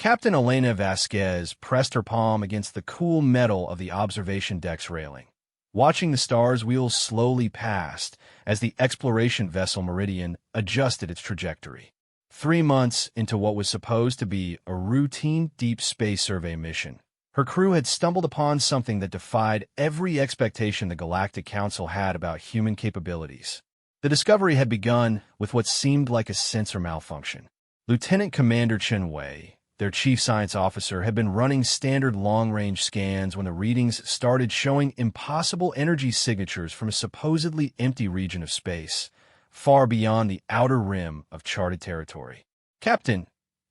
Captain Elena Vasquez pressed her palm against the cool metal of the observation deck's railing, watching the stars wheel slowly past as the exploration vessel Meridian adjusted its trajectory. 3 months into what was supposed to be a routine deep space survey mission, her crew had stumbled upon something that defied every expectation the Galactic Council had about human capabilities. The discovery had begun with what seemed like a sensor malfunction. Lieutenant Commander Chen Wei, their chief science officer, had been running standard long-range scans when the readings started showing impossible energy signatures from a supposedly empty region of space, far beyond the outer rim of charted territory. "Captain,"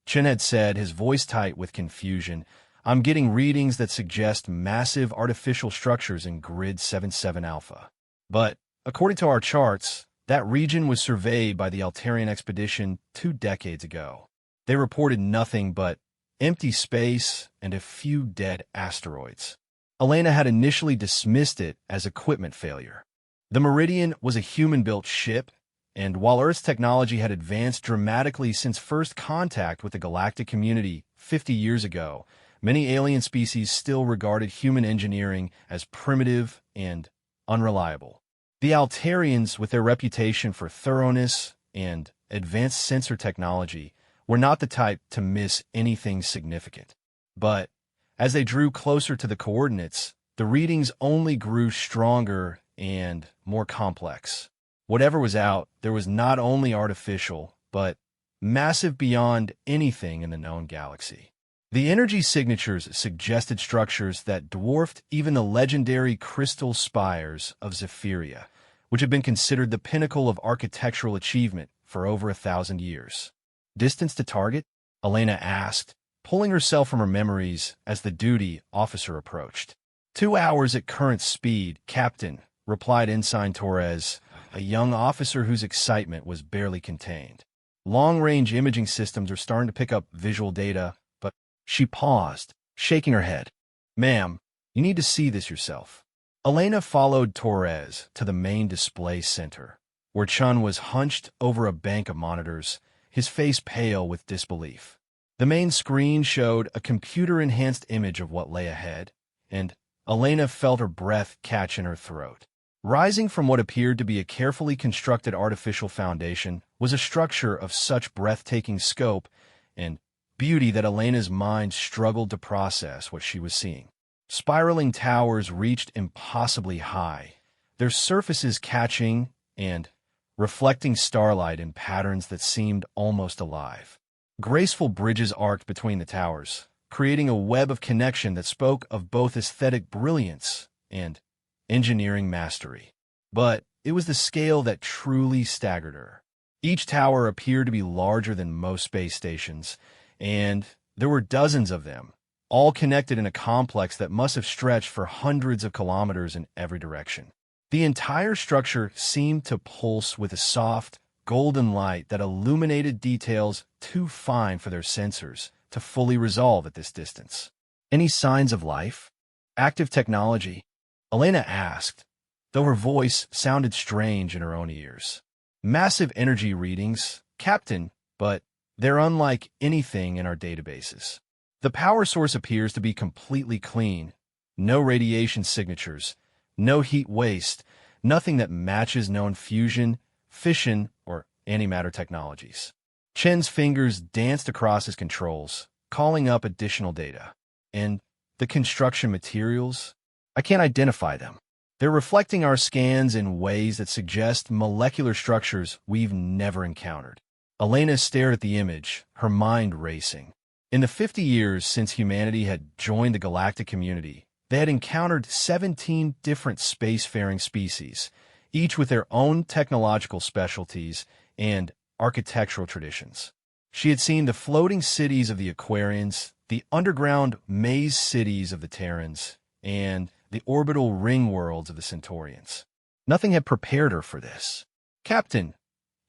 Chen had said, his voice tight with confusion, "I'm getting readings that suggest massive artificial structures in Grid 77 Alpha. But, according to our charts, that region was surveyed by the Altarian expedition 2 decades ago. They reported nothing but empty space and a few dead asteroids." Elena had initially dismissed it as equipment failure. The Meridian was a human-built ship, and while Earth's technology had advanced dramatically since first contact with the galactic community 50 years ago, many alien species still regarded human engineering as primitive and unreliable. The Altarians, with their reputation for thoroughness and advanced sensor technology, were not the type to miss anything significant. But as they drew closer to the coordinates, the readings only grew stronger and more complex. Whatever was out, there was not only artificial, but massive beyond anything in the known galaxy. The energy signatures suggested structures that dwarfed even the legendary crystal spires of Zephyria, which had been considered the pinnacle of architectural achievement for over 1,000 years. "Distance to target?" Elena asked, pulling herself from her memories as the duty officer approached. 2 hours at current speed, Captain," replied Ensign Torres, a young officer whose excitement was barely contained. "Long-range imaging systems are starting to pick up visual data, but—" She paused, shaking her head. "Ma'am, you need to see this yourself." Elena followed Torres to the main display center, where Chun was hunched over a bank of monitors, his face pale with disbelief. The main screen showed a computer-enhanced image of what lay ahead, and Elena felt her breath catch in her throat. Rising from what appeared to be a carefully constructed artificial foundation was a structure of such breathtaking scope and beauty that Elena's mind struggled to process what she was seeing. Spiraling towers reached impossibly high, their surfaces catching and reflecting starlight in patterns that seemed almost alive. Graceful bridges arced between the towers, creating a web of connection that spoke of both aesthetic brilliance and engineering mastery. But it was the scale that truly staggered her. Each tower appeared to be larger than most space stations, and there were dozens of them, all connected in a complex that must have stretched for hundreds of kilometers in every direction. The entire structure seemed to pulse with a soft, golden light that illuminated details too fine for their sensors to fully resolve at this distance. "Any signs of life? Active technology?" Elena asked, though her voice sounded strange in her own ears. "Massive energy readings, Captain, but they're unlike anything in our databases. The power source appears to be completely clean, no radiation signatures, no heat waste, nothing that matches known fusion, fission, or antimatter technologies." Chen's fingers danced across his controls, calling up additional data. "And the construction materials? I can't identify them. They're reflecting our scans in ways that suggest molecular structures we've never encountered." Elena stared at the image, her mind racing. In the 50 years since humanity had joined the galactic community, they had encountered 17 different spacefaring species, each with their own technological specialties and architectural traditions. She had seen the floating cities of the Aquarians, the underground maze cities of the Terrans, and the orbital ring worlds of the Centaurians. Nothing had prepared her for this. "Captain,"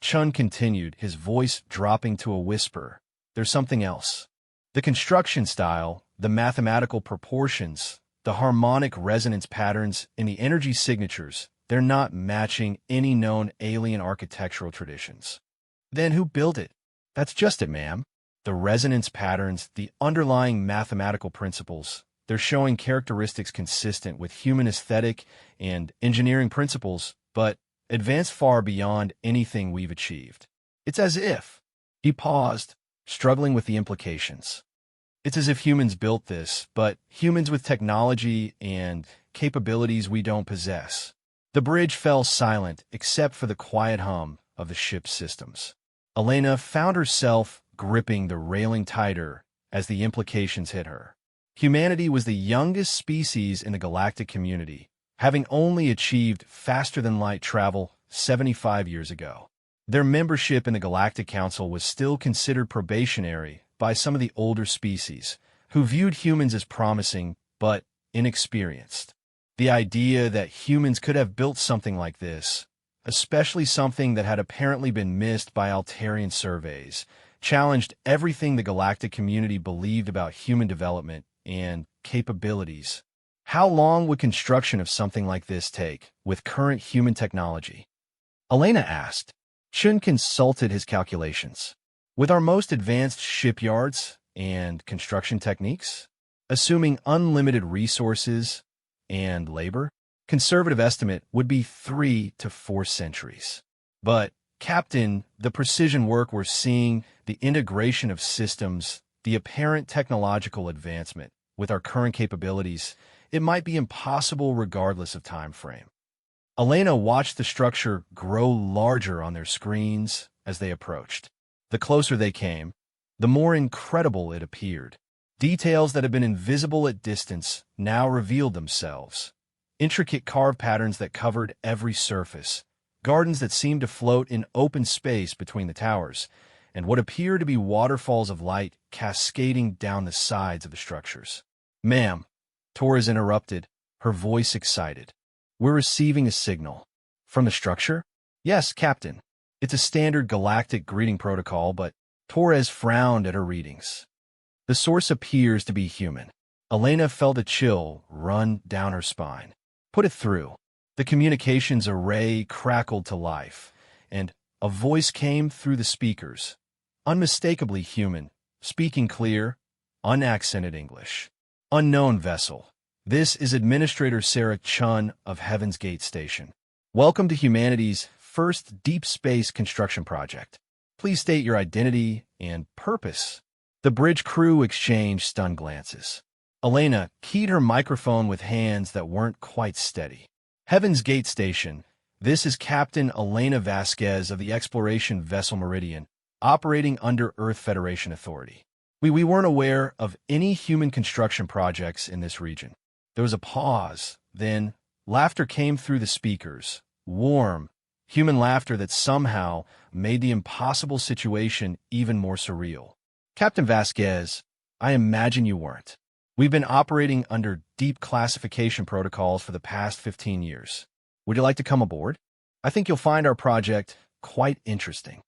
Chun continued, his voice dropping to a whisper, "there's something else. The construction style, the mathematical proportions, the harmonic resonance patterns, and the energy signatures, they're not matching any known alien architectural traditions." "Then who built it?" "That's just it, ma'am. The resonance patterns, the underlying mathematical principles, they're showing characteristics consistent with human aesthetic and engineering principles, but advanced far beyond anything we've achieved. It's as if he paused, struggling with the implications. It's as if humans built this, but humans with technology and capabilities we don't possess. The bridge fell silent except for the quiet hum of the ship's systems. Elena found herself gripping the railing tighter as the implications hit her. Humanity was the youngest species in the galactic community, having only achieved faster-than-light travel 75 years ago. Their membership in the Galactic Council was still considered probationary by some of the older species, who viewed humans as promising but inexperienced. The idea that humans could have built something like this, especially something that had apparently been missed by Altarian surveys, challenged everything the galactic community believed about human development and capabilities. How long would construction of something like this take with current human technology? Elena asked. Chun consulted his calculations. With our most advanced shipyards and construction techniques, assuming unlimited resources and labor, conservative estimate would be 3 to 4 centuries. But, Captain, the precision work we're seeing, the integration of systems, the apparent technological advancement with our current capabilities, it might be impossible regardless of time frame. Elena watched the structure grow larger on their screens as they approached. The closer they came, the more incredible it appeared. Details that had been invisible at distance now revealed themselves. Intricate carved patterns that covered every surface, gardens that seemed to float in open space between the towers, and what appeared to be waterfalls of light cascading down the sides of the structures. "Ma'am," Torres interrupted, her voice excited. "We're receiving a signal." "From the structure?" "Yes, Captain. It's a standard galactic greeting protocol, but..." Torres frowned at her readings. "The source appears to be human." Elena felt a chill run down her spine. "Put it through." The communications array crackled to life, and a voice came through the speakers, unmistakably human, speaking clear, unaccented English. "Unknown vessel. This is Administrator Sarah Chun of Heaven's Gate Station. Welcome to humanity's first deep space construction project. Please state your identity and purpose." The bridge crew exchanged stunned glances. Elena keyed her microphone with hands that weren't quite steady. "Heaven's Gate Station. This is Captain Elena Vasquez of the exploration vessel Meridian, operating under Earth Federation authority. We weren't aware of any human construction projects in this region." There was a pause. Then laughter came through the speakers. Warm, human laughter that somehow made the impossible situation even more surreal. "Captain Vasquez, I imagine you weren't. We've been operating under deep classification protocols for the past 15 years. Would you like to come aboard? I think you'll find our project quite interesting."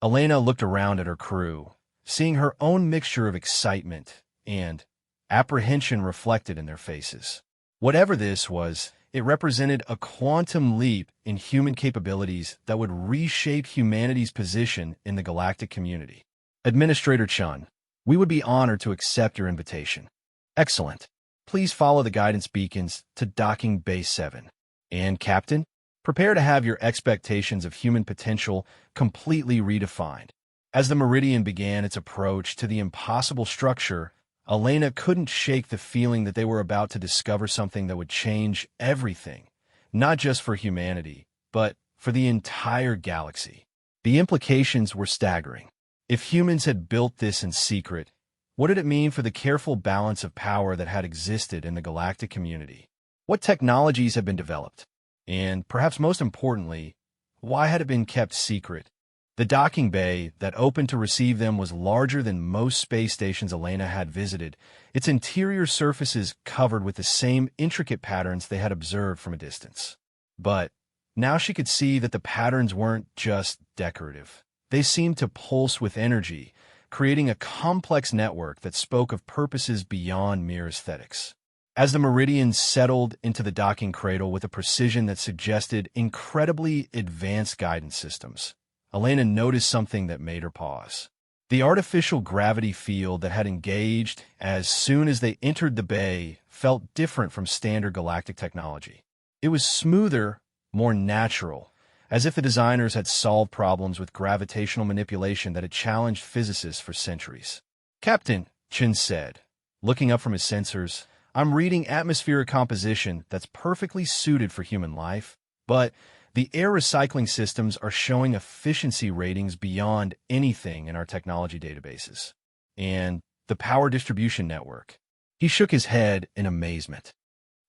Elena looked around at her crew, seeing her own mixture of excitement and apprehension reflected in their faces. Whatever this was, it represented a quantum leap in human capabilities that would reshape humanity's position in the galactic community. "Administrator Chun, we would be honored to accept your invitation." "Excellent. Please follow the guidance beacons to Docking Bay 7. And, Captain, prepare to have your expectations of human potential completely redefined." As the Meridian began its approach to the impossible structure, Elena couldn't shake the feeling that they were about to discover something that would change everything, not just for humanity, but for the entire galaxy. The implications were staggering. If humans had built this in secret, what did it mean for the careful balance of power that had existed in the galactic community? What technologies had been developed? And, perhaps most importantly, why had it been kept secret? The docking bay that opened to receive them was larger than most space stations Elena had visited, its interior surfaces covered with the same intricate patterns they had observed from a distance. But now she could see that the patterns weren't just decorative. They seemed to pulse with energy, creating a complex network that spoke of purposes beyond mere aesthetics. As the Meridian settled into the docking cradle with a precision that suggested incredibly advanced guidance systems, Elena noticed something that made her pause. The artificial gravity field that had engaged as soon as they entered the bay felt different from standard galactic technology. It was smoother, more natural, as if the designers had solved problems with gravitational manipulation that had challenged physicists for centuries. "Captain," Chin said, looking up from his sensors, "I'm reading atmospheric composition that's perfectly suited for human life, but the air recycling systems are showing efficiency ratings beyond anything in our technology databases. And the power distribution network." He shook his head in amazement.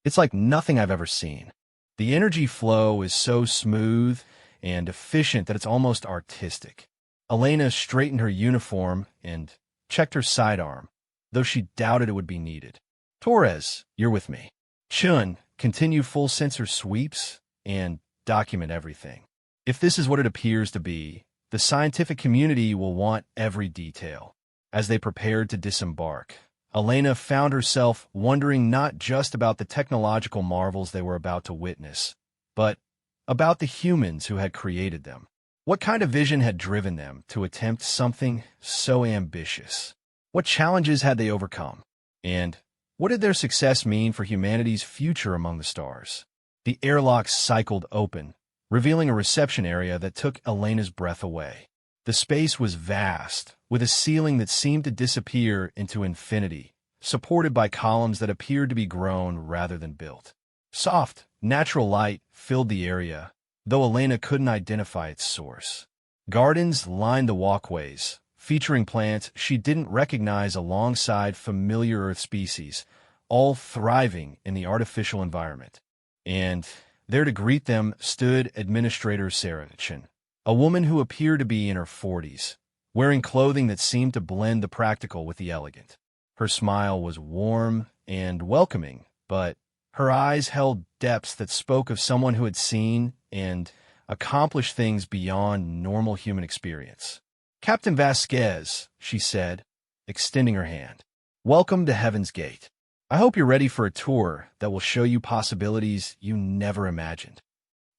"It's like nothing I've ever seen. The energy flow is so smooth and efficient that it's almost artistic." Elena straightened her uniform and checked her sidearm, though she doubted it would be needed. "Torres, you're with me." "Chun, continue full sensor sweeps and document everything. If this is what it appears to be, the scientific community will want every detail." As they prepared to disembark, Elena found herself wondering not just about the technological marvels they were about to witness, but about the humans who had created them. What kind of vision had driven them to attempt something so ambitious? What challenges had they overcome? And what did their success mean for humanity's future among the stars? The airlock cycled open, revealing a reception area that took Elena's breath away. The space was vast, with a ceiling that seemed to disappear into infinity, supported by columns that appeared to be grown rather than built. Soft, natural light filled the area, though Elena couldn't identify its source. Gardens lined the walkways, featuring plants she didn't recognize alongside familiar Earth species, all thriving in the artificial environment. And there to greet them stood Administrator Sarachin, a woman who appeared to be in her 40s, wearing clothing that seemed to blend the practical with the elegant. Her smile was warm and welcoming, but her eyes held depths that spoke of someone who had seen and accomplished things beyond normal human experience. "Captain Vasquez," she said, extending her hand. "Welcome to Heaven's Gate. I hope you're ready for a tour that will show you possibilities you never imagined."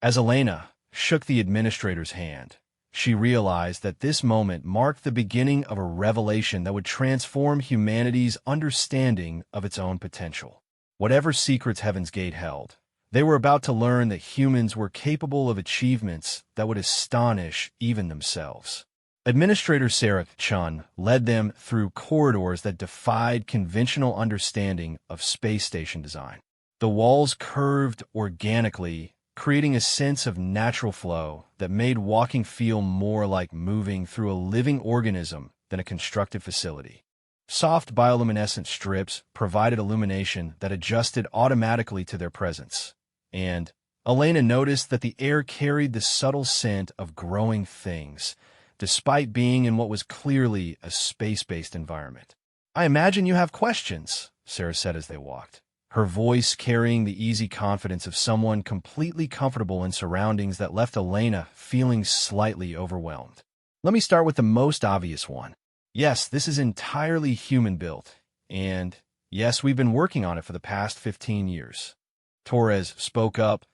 As Elena shook the administrator's hand, she realized that this moment marked the beginning of a revelation that would transform humanity's understanding of its own potential. Whatever secrets Heaven's Gate held, they were about to learn that humans were capable of achievements that would astonish even themselves. Administrator Sarah Chun led them through corridors that defied conventional understanding of space station design. The walls curved organically, creating a sense of natural flow that made walking feel more like moving through a living organism than a constructed facility. Soft bioluminescent strips provided illumination that adjusted automatically to their presence, and Elena noticed that the air carried the subtle scent of growing things, despite being in what was clearly a space-based environment. "I imagine you have questions," Sarah said as they walked, her voice carrying the easy confidence of someone completely comfortable in surroundings that left Elena feeling slightly overwhelmed. "Let me start with the most obvious one. Yes, this is entirely human-built, and yes, we've been working on it for the past 15 years. Torres spoke up,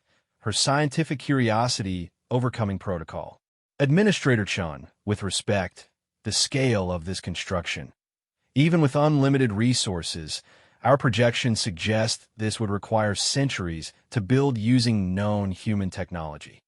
her scientific curiosity overcoming protocol. "Administrator Chun, with respect, the scale of this construction. Even with unlimited resources, our projections suggest this would require centuries to build using known human technology."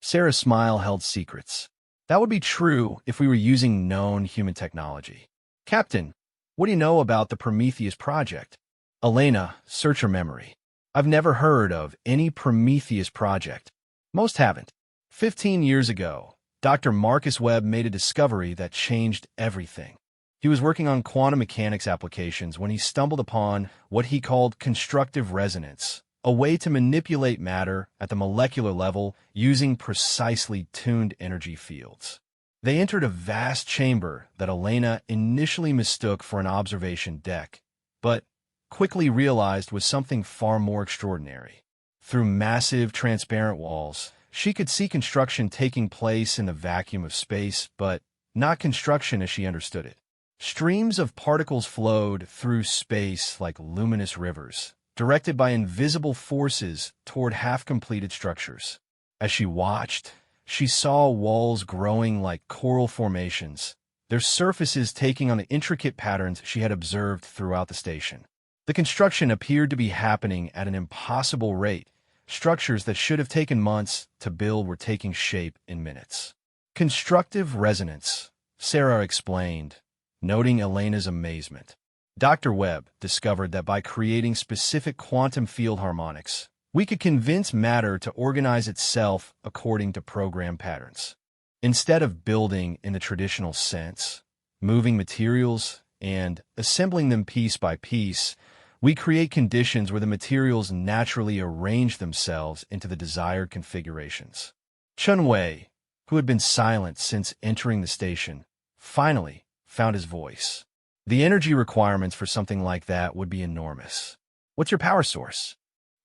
Sarah's smile held secrets. "That would be true if we were using known human technology. Captain, what do you know about the Prometheus project?" Elena, search her memory. "I've never heard of any Prometheus project." Most haven't. 15 years ago, Dr. Marcus Webb made a discovery that changed everything. He was working on quantum mechanics applications when he stumbled upon what he called constructive resonance, a way to manipulate matter at the molecular level using precisely tuned energy fields. They entered a vast chamber that Elena initially mistook for an observation deck, but quickly realized was something far more extraordinary. Through massive transparent walls, she could see construction taking place in the vacuum of space, but not construction as she understood it. Streams of particles flowed through space like luminous rivers, directed by invisible forces toward half-completed structures. As she watched, she saw walls growing like coral formations, their their surfaces taking on the intricate patterns she had observed throughout the station. The construction appeared to be happening at an impossible rate. Structures that should have taken months to build were taking shape in minutes. Constructive resonance, Sarah explained, noting Elena's amazement. Dr. Webb discovered that by creating specific quantum field harmonics, we could convince matter to organize itself according to program patterns. Instead of building in the traditional sense, moving materials and assembling them piece by piece, we create conditions where the materials naturally arrange themselves into the desired configurations. Chun Wei, who had been silent since entering the station, finally found his voice. The energy requirements for something like that would be enormous. What's your power source?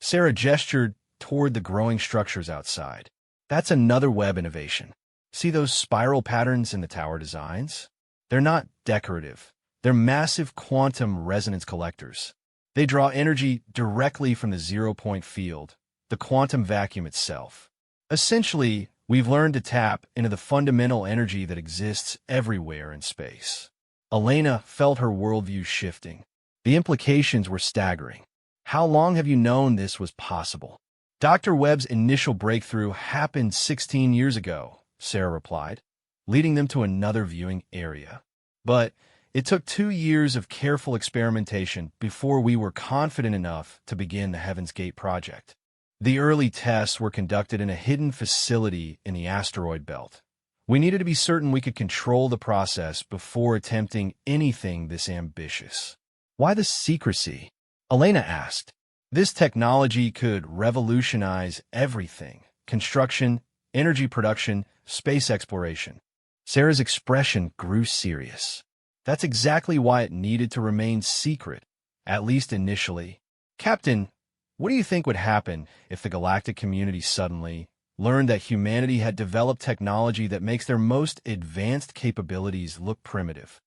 Sarah gestured toward the growing structures outside. That's another Webb innovation. See those spiral patterns in the tower designs? They're not decorative. They're massive quantum resonance collectors. They draw energy directly from the zero-point field, the quantum vacuum itself. Essentially, we've learned to tap into the fundamental energy that exists everywhere in space. Elena felt her worldview shifting. The implications were staggering. How long have you known this was possible? Dr. Webb's initial breakthrough happened 16 years ago, Sarah replied, leading them to another viewing area. But it took 2 years of careful experimentation before we were confident enough to begin the Heaven's Gate project. The early tests were conducted in a hidden facility in the asteroid belt. We needed to be certain we could control the process before attempting anything this ambitious. Why the secrecy? Elena asked. This technology could revolutionize everything: construction, energy production, space exploration. Sarah's expression grew serious. That's exactly why it needed to remain secret, at least initially. Captain, what do you think would happen if the galactic community suddenly learned that humanity had developed technology that makes their most advanced capabilities look primitive?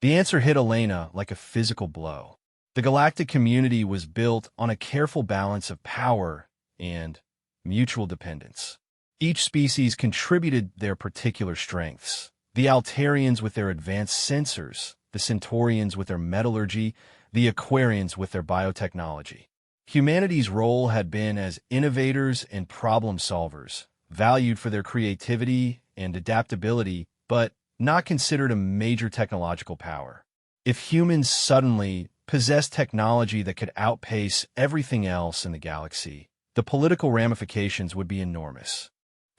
The answer hit Elena like a physical blow. The galactic community was built on a careful balance of power and mutual dependence. Each species contributed their particular strengths. The Altarians with their advanced sensors, the Centaurians with their metallurgy, the Aquarians with their biotechnology. Humanity's role had been as innovators and problem solvers, valued for their creativity and adaptability, but not considered a major technological power. If humans suddenly possessed technology that could outpace everything else in the galaxy, the political ramifications would be enormous.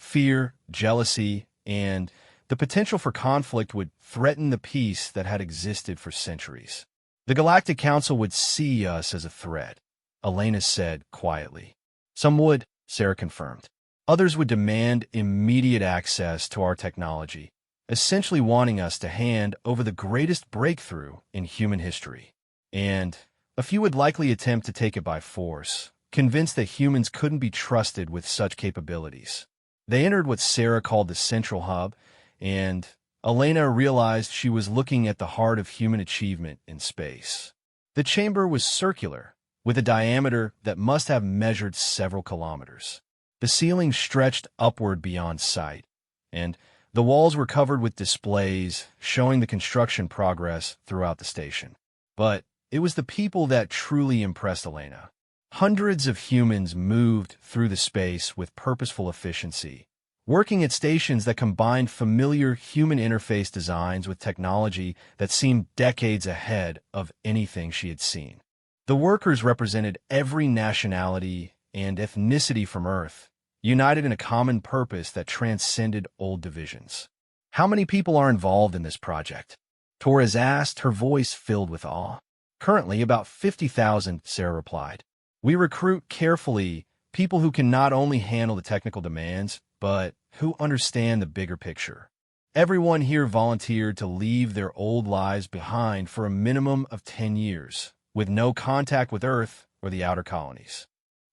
Fear, jealousy, and the potential for conflict would threaten the peace that had existed for centuries. The Galactic Council would see us as a threat, Elena said quietly. Some would, Sarah confirmed. Others would demand immediate access to our technology, essentially wanting us to hand over the greatest breakthrough in human history. And a few would likely attempt to take it by force, convinced that humans couldn't be trusted with such capabilities. They entered what Sarah called the Central Hub, and Elena realized she was looking at the heart of human achievement in space. The chamber was circular, with a diameter that must have measured several kilometers. The ceiling stretched upward beyond sight, and the walls were covered with displays showing the construction progress throughout the station. But it was the people that truly impressed Elena. Hundreds of humans moved through the space with purposeful efficiency, working at stations that combined familiar human interface designs with technology that seemed decades ahead of anything she had seen. The workers represented every nationality and ethnicity from Earth, united in a common purpose that transcended old divisions. How many people are involved in this project? Torres asked, her voice filled with awe. Currently, about 50,000, Sarah replied. We recruit carefully people who can not only handle the technical demands, but who understand the bigger picture. Everyone here volunteered to leave their old lives behind for a minimum of 10 years, with no contact with Earth or the outer colonies.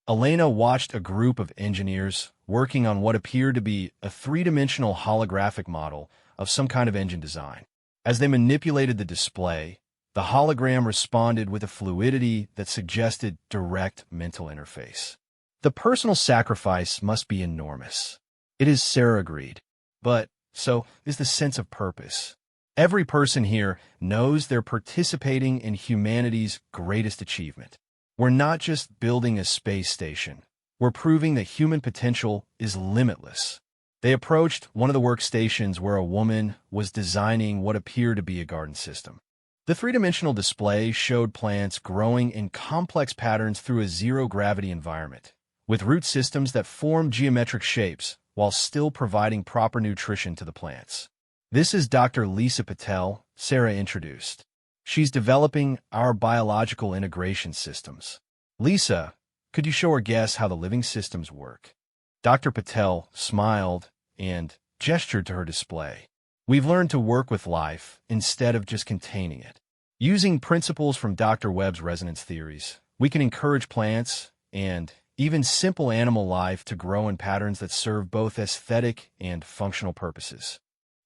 Elena watched a group of engineers working on what appeared to be a three-dimensional holographic model of some kind of engine design. As they manipulated the display, the hologram responded with a fluidity that suggested direct mental interface. The personal sacrifice must be enormous. It is, Sarah agreed. But so is the sense of purpose. Every person here knows they're participating in humanity's greatest achievement. We're not just building a space station. We're proving that human potential is limitless. They approached one of the workstations where a woman was designing what appeared to be a garden system. The three-dimensional display showed plants growing in complex patterns through a zero-gravity environment, with root systems that form geometric shapes while still providing proper nutrition to the plants. This is Dr. Lisa Patel, Sarah introduced. She's developing our biological integration systems. Lisa, could you show our guests how the living systems work? Dr. Patel smiled and gestured to her display. We've learned to work with life instead of just containing it. Using principles from Dr. Webb's resonance theories, we can encourage plants and even simple animal life to grow in patterns that serve both aesthetic and functional purposes.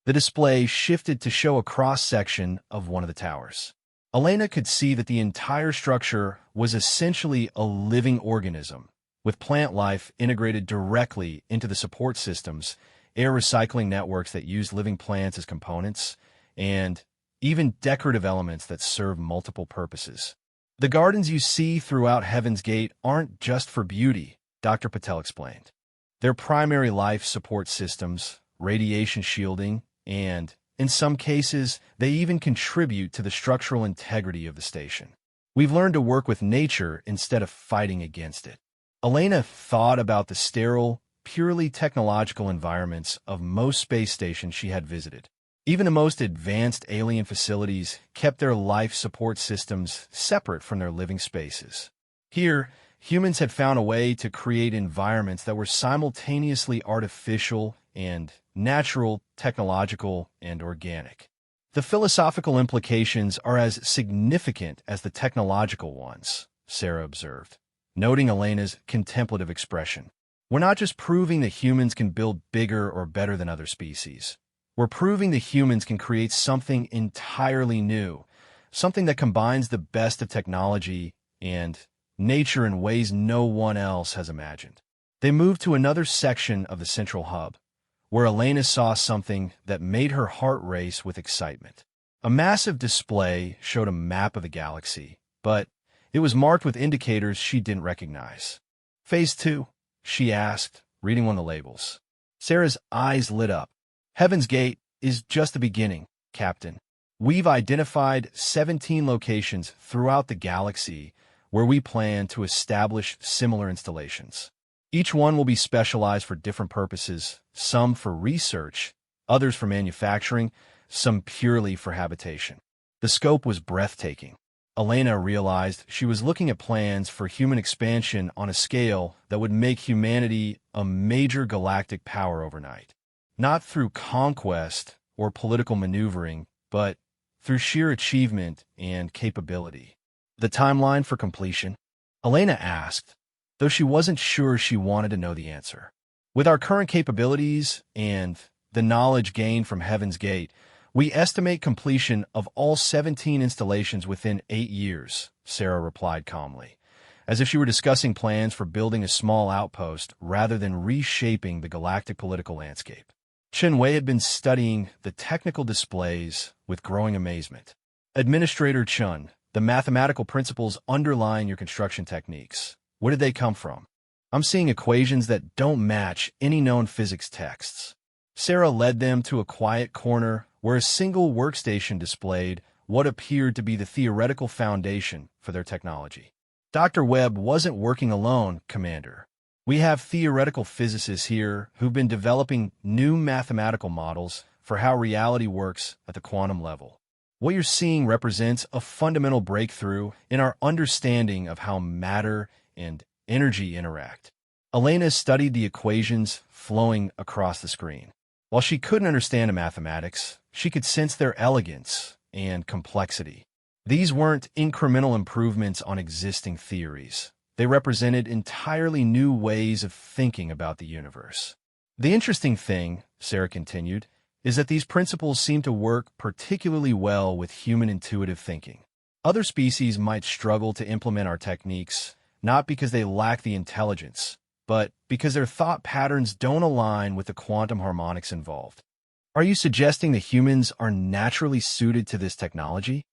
The display shifted to show a cross-section of one of the towers. Elena could see that the entire structure was essentially a living organism, with plant life integrated directly into the support systems, air recycling networks that use living plants as components, and even decorative elements that serve multiple purposes. The gardens you see throughout Heaven's Gate aren't just for beauty, Dr. Patel explained. They're primary life support systems, radiation shielding, and, in some cases, they even contribute to the structural integrity of the station. We've learned to work with nature instead of fighting against it. Elena thought about the sterile, purely technological environments of most space stations she had visited. Even the most advanced alien facilities kept their life support systems separate from their living spaces. Here, humans had found a way to create environments that were simultaneously artificial and natural, technological, and organic. The philosophical implications are as significant as the technological ones, Sarah observed, noting Elena's contemplative expression. We're not just proving that humans can build bigger or better than other species. We're proving that humans can create something entirely new, something that combines the best of technology and nature in ways no one else has imagined. They moved to another section of the central hub, where Elena saw something that made her heart race with excitement. A massive display showed a map of the galaxy, but it was marked with indicators she didn't recognize. Phase 2, she asked, reading one of the labels. Sarah's eyes lit up. Heaven's Gate is just the beginning, Captain. We've identified 17 locations throughout the galaxy where we plan to establish similar installations. Each one will be specialized for different purposes, some for research, others for manufacturing, some purely for habitation. The scope was breathtaking. Elena realized she was looking at plans for human expansion on a scale that would make humanity a major galactic power overnight. Not through conquest or political maneuvering, but through sheer achievement and capability. The timeline for completion? Elena asked, though she wasn't sure she wanted to know the answer. With our current capabilities and the knowledge gained from Heaven's Gate, we estimate completion of all 17 installations within 8 years, Sarah replied calmly, as if she were discussing plans for building a small outpost rather than reshaping the galactic political landscape. Chen Wei had been studying the technical displays with growing amazement. Administrator Chun, the mathematical principles underlying your construction techniques, where did they come from? I'm seeing equations that don't match any known physics texts. Sarah led them to a quiet corner where a single workstation displayed what appeared to be the theoretical foundation for their technology. Dr. Webb wasn't working alone, Commander. We have theoretical physicists here who've been developing new mathematical models for how reality works at the quantum level. What you're seeing represents a fundamental breakthrough in our understanding of how matter and energy interact. Elena studied the equations flowing across the screen. While she couldn't understand the mathematics, she could sense their elegance and complexity. These weren't incremental improvements on existing theories. They represented entirely new ways of thinking about the universe. The interesting thing, Sarah continued, is that these principles seem to work particularly well with human intuitive thinking. Other species might struggle to implement our techniques, not because they lack the intelligence, but because their thought patterns don't align with the quantum harmonics involved. Are you suggesting that humans are naturally suited to this technology?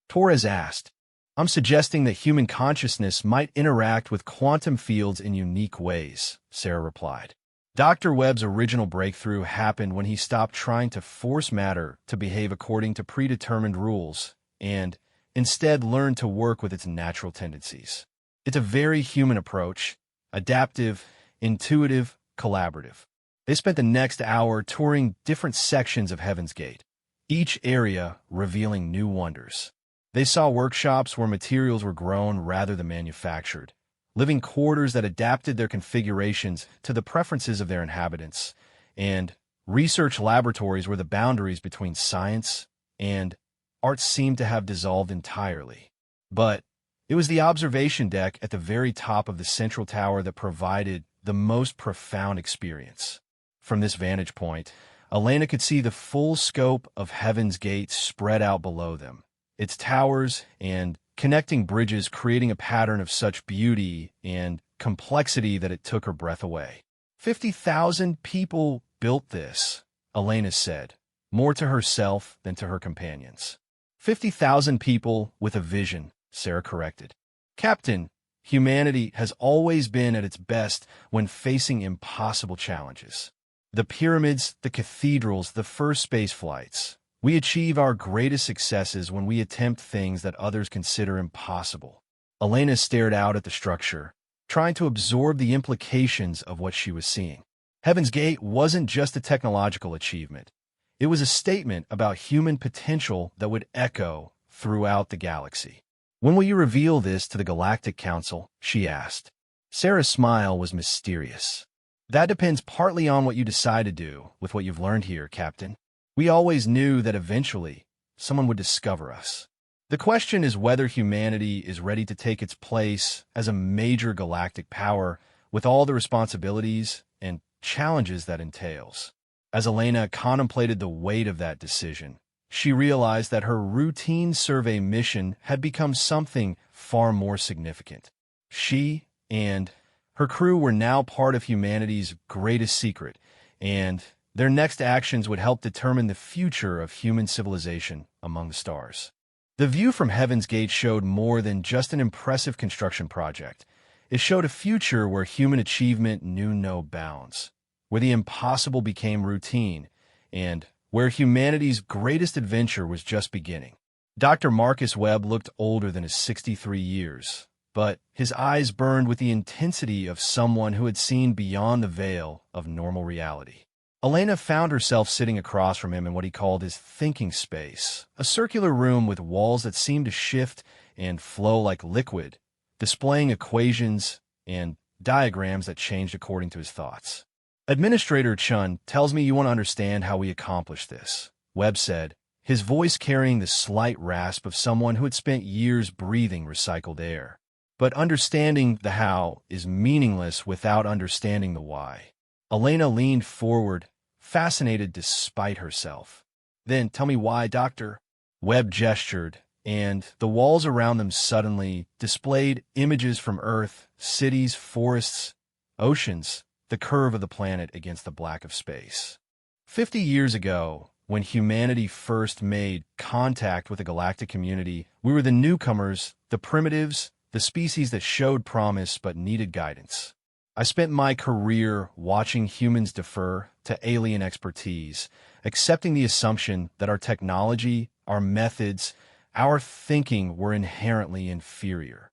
Torres asked. I'm suggesting that human consciousness might interact with quantum fields in unique ways, Sarah replied. Dr. Webb's original breakthrough happened when he stopped trying to force matter to behave according to predetermined rules and instead learned to work with its natural tendencies. It's a very human approach, adaptive, intuitive, collaborative. They spent the next hour touring different sections of Heaven's Gate, each area revealing new wonders. They saw workshops where materials were grown rather than manufactured, living quarters that adapted their configurations to the preferences of their inhabitants, and research laboratories where the boundaries between science and art seemed to have dissolved entirely. But it was the observation deck at the very top of the central tower that provided the most profound experience. From this vantage point, Elena could see the full scope of Heaven's Gate spread out below them, its towers and connecting bridges creating a pattern of such beauty and complexity that it took her breath away. 50,000 people built this, Elena said, more to herself than to her companions. 50,000 people with a vision, Sarah corrected. Captain, humanity has always been at its best when facing impossible challenges. The pyramids, the cathedrals, the first space flights. We achieve our greatest successes when we attempt things that others consider impossible. Elena stared out at the structure, trying to absorb the implications of what she was seeing. Heaven's Gate wasn't just a technological achievement. It was a statement about human potential that would echo throughout the galaxy. When will you reveal this to the Galactic Council? She asked. Sarah's smile was mysterious. That depends partly on what you decide to do with what you've learned here, Captain. We always knew that eventually someone would discover us. The question is whether humanity is ready to take its place as a major galactic power with all the responsibilities and challenges that entails. As Elena contemplated the weight of that decision, she realized that her routine survey mission had become something far more significant. She and her crew were now part of humanity's greatest secret, and their next actions would help determine the future of human civilization among the stars. The view from Heaven's Gate showed more than just an impressive construction project. It showed a future where human achievement knew no bounds, where the impossible became routine, and where humanity's greatest adventure was just beginning. Dr. Marcus Webb looked older than his 63 years, but his eyes burned with the intensity of someone who had seen beyond the veil of normal reality. Elena found herself sitting across from him in what he called his thinking space, a circular room with walls that seemed to shift and flow like liquid, displaying equations and diagrams that changed according to his thoughts. Administrator Chun tells me you want to understand how we accomplished this, Webb said, his voice carrying the slight rasp of someone who had spent years breathing recycled air. But understanding the how is meaningless without understanding the why. Elena leaned forward, fascinated despite herself. Then tell me why, Doctor. Webb gestured, and the walls around them suddenly displayed images from Earth, cities, forests, oceans, the curve of the planet against the black of space. 50 years ago, when humanity first made contact with the galactic community, we were the newcomers, the primitives, the species that showed promise but needed guidance. I spent my career watching humans defer to alien expertise, accepting the assumption that our technology, our methods, our thinking were inherently inferior.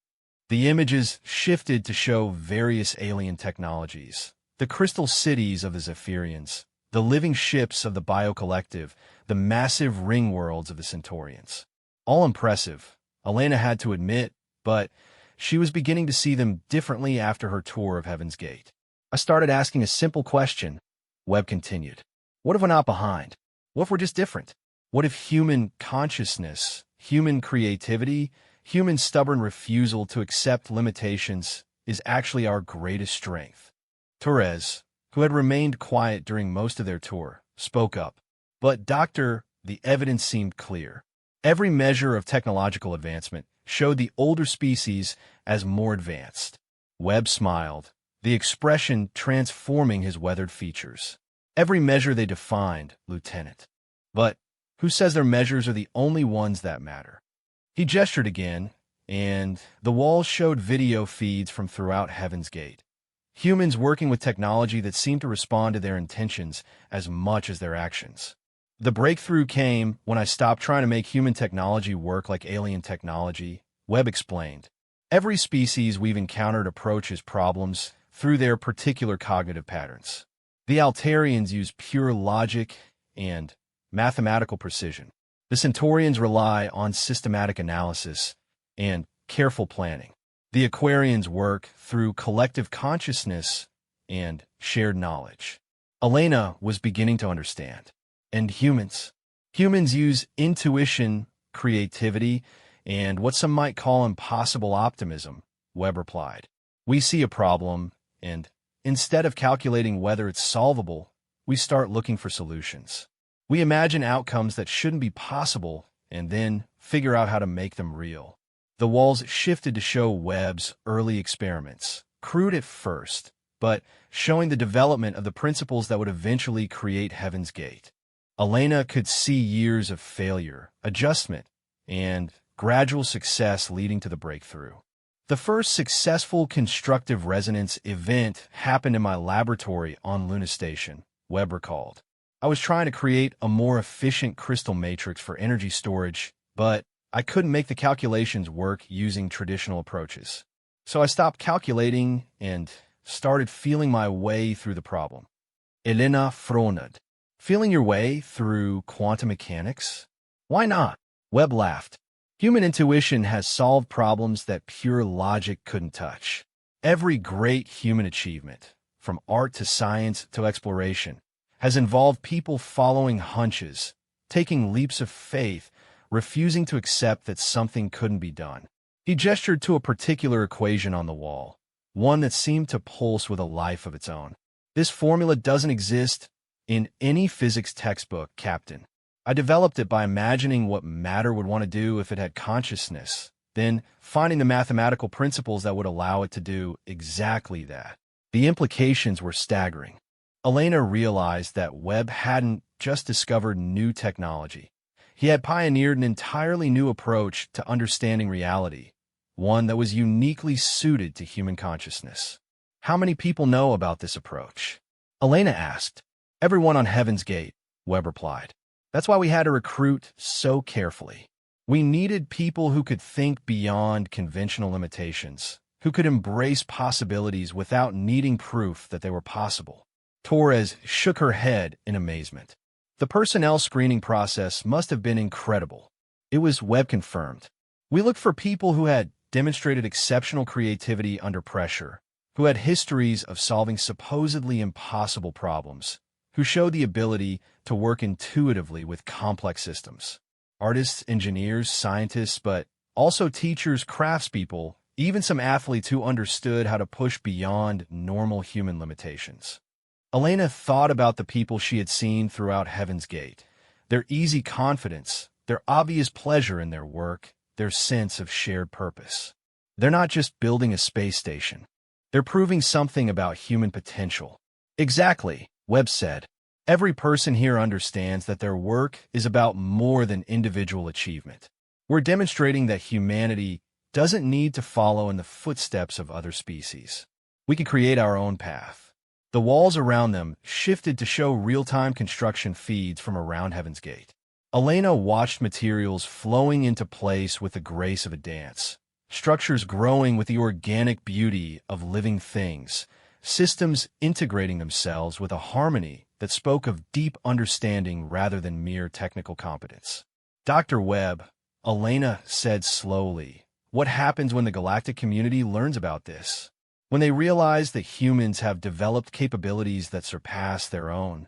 The images shifted to show various alien technologies, the crystal cities of the Zephyrians, the living ships of the Biocollective, the massive ring worlds of the Centaurians. All impressive, Elena had to admit, but she was beginning to see them differently after her tour of Heaven's Gate. I started asking a simple question, Webb continued. What if we're not behind? What if we're just different? What if human consciousness, human creativity, human stubborn refusal to accept limitations is actually our greatest strength? Torres, who had remained quiet during most of their tour, spoke up. But, Doctor, the evidence seemed clear. Every measure of technological advancement showed the older species as more advanced. Webb smiled, the expression transforming his weathered features. Every measure they defined, Lieutenant. But who says their measures are the only ones that matter? He gestured again, and the walls showed video feeds from throughout Heaven's Gate. Humans working with technology that seemed to respond to their intentions as much as their actions. The breakthrough came when I stopped trying to make human technology work like alien technology, Webb explained. Every species we've encountered approaches problems through their particular cognitive patterns. The Altarians use pure logic and mathematical precision. The Centaurians rely on systematic analysis and careful planning. The Aquarians work through collective consciousness and shared knowledge. Elena was beginning to understand. And humans? Humans use intuition, creativity, and what some might call impossible optimism, Webb replied. We see a problem, and instead of calculating whether it's solvable, we start looking for solutions. We imagine outcomes that shouldn't be possible, and then figure out how to make them real. The walls shifted to show Webb's early experiments, crude at first, but showing the development of the principles that would eventually create Heaven's Gate. Elena could see years of failure, adjustment, and gradual success leading to the breakthrough. The first successful constructive resonance event happened in my laboratory on Luna Station, Webb recalled. I was trying to create a more efficient crystal matrix for energy storage, but I couldn't make the calculations work using traditional approaches. So I stopped calculating and started feeling my way through the problem. Elena frowned. Feeling your way through quantum mechanics? Why not? Webb laughed. Human intuition has solved problems that pure logic couldn't touch. Every great human achievement, from art to science to exploration, has involved people following hunches, taking leaps of faith, refusing to accept that something couldn't be done. He gestured to a particular equation on the wall, one that seemed to pulse with a life of its own. This formula doesn't exist in any physics textbook, Captain. I developed it by imagining what matter would want to do if it had consciousness, then finding the mathematical principles that would allow it to do exactly that. The implications were staggering. Elena realized that Webb hadn't just discovered new technology. He had pioneered an entirely new approach to understanding reality, one that was uniquely suited to human consciousness. How many people know about this approach? Elena asked. Everyone on Heaven's Gate, Webb replied. That's why we had to recruit so carefully. We needed people who could think beyond conventional limitations, who could embrace possibilities without needing proof that they were possible. Torres shook her head in amazement. The personnel screening process must have been incredible. It was Webb confirmed. We looked for people who had demonstrated exceptional creativity under pressure, who had histories of solving supposedly impossible problems, who showed the ability to work intuitively with complex systems. Artists, engineers, scientists, but also teachers, craftspeople, even some athletes who understood how to push beyond normal human limitations. Elena thought about the people she had seen throughout Heaven's Gate, their easy confidence, their obvious pleasure in their work, their sense of shared purpose. They're not just building a space station. They're proving something about human potential. Exactly, Webb said. Every person here understands that their work is about more than individual achievement. We're demonstrating that humanity doesn't need to follow in the footsteps of other species. We can create our own path. The walls around them shifted to show real-time construction feeds from around Heaven's Gate. Elena watched materials flowing into place with the grace of a dance, structures growing with the organic beauty of living things, systems integrating themselves with a harmony that spoke of deep understanding rather than mere technical competence. Dr. Webb, Elena said slowly, what happens when the galactic community learns about this? When they realize that humans have developed capabilities that surpass their own?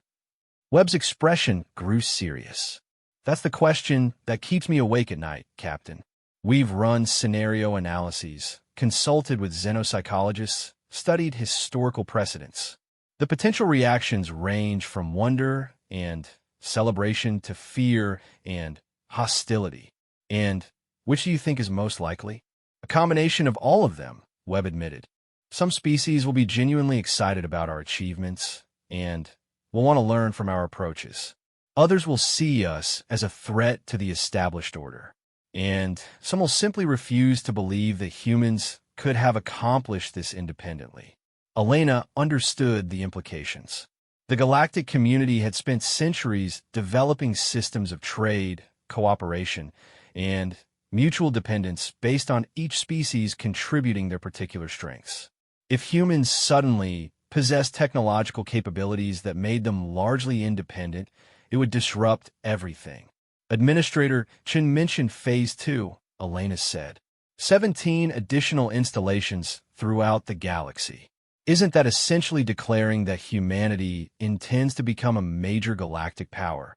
Webb's expression grew serious. That's the question that keeps me awake at night, Captain. We've run scenario analyses, consulted with xenopsychologists, studied historical precedents. The potential reactions range from wonder and celebration to fear and hostility. And which do you think is most likely? A combination of all of them, Webb admitted. Some species will be genuinely excited about our achievements, and will want to learn from our approaches. Others will see us as a threat to the established order. And some will simply refuse to believe that humans could have accomplished this independently. Elena understood the implications. The galactic community had spent centuries developing systems of trade, cooperation, and mutual dependence based on each species contributing their particular strengths. If humans suddenly possessed technological capabilities that made them largely independent, it would disrupt everything. Administrator Chen mentioned Phase 2, Elena said. 17 additional installations throughout the galaxy. Isn't that essentially declaring that humanity intends to become a major galactic power?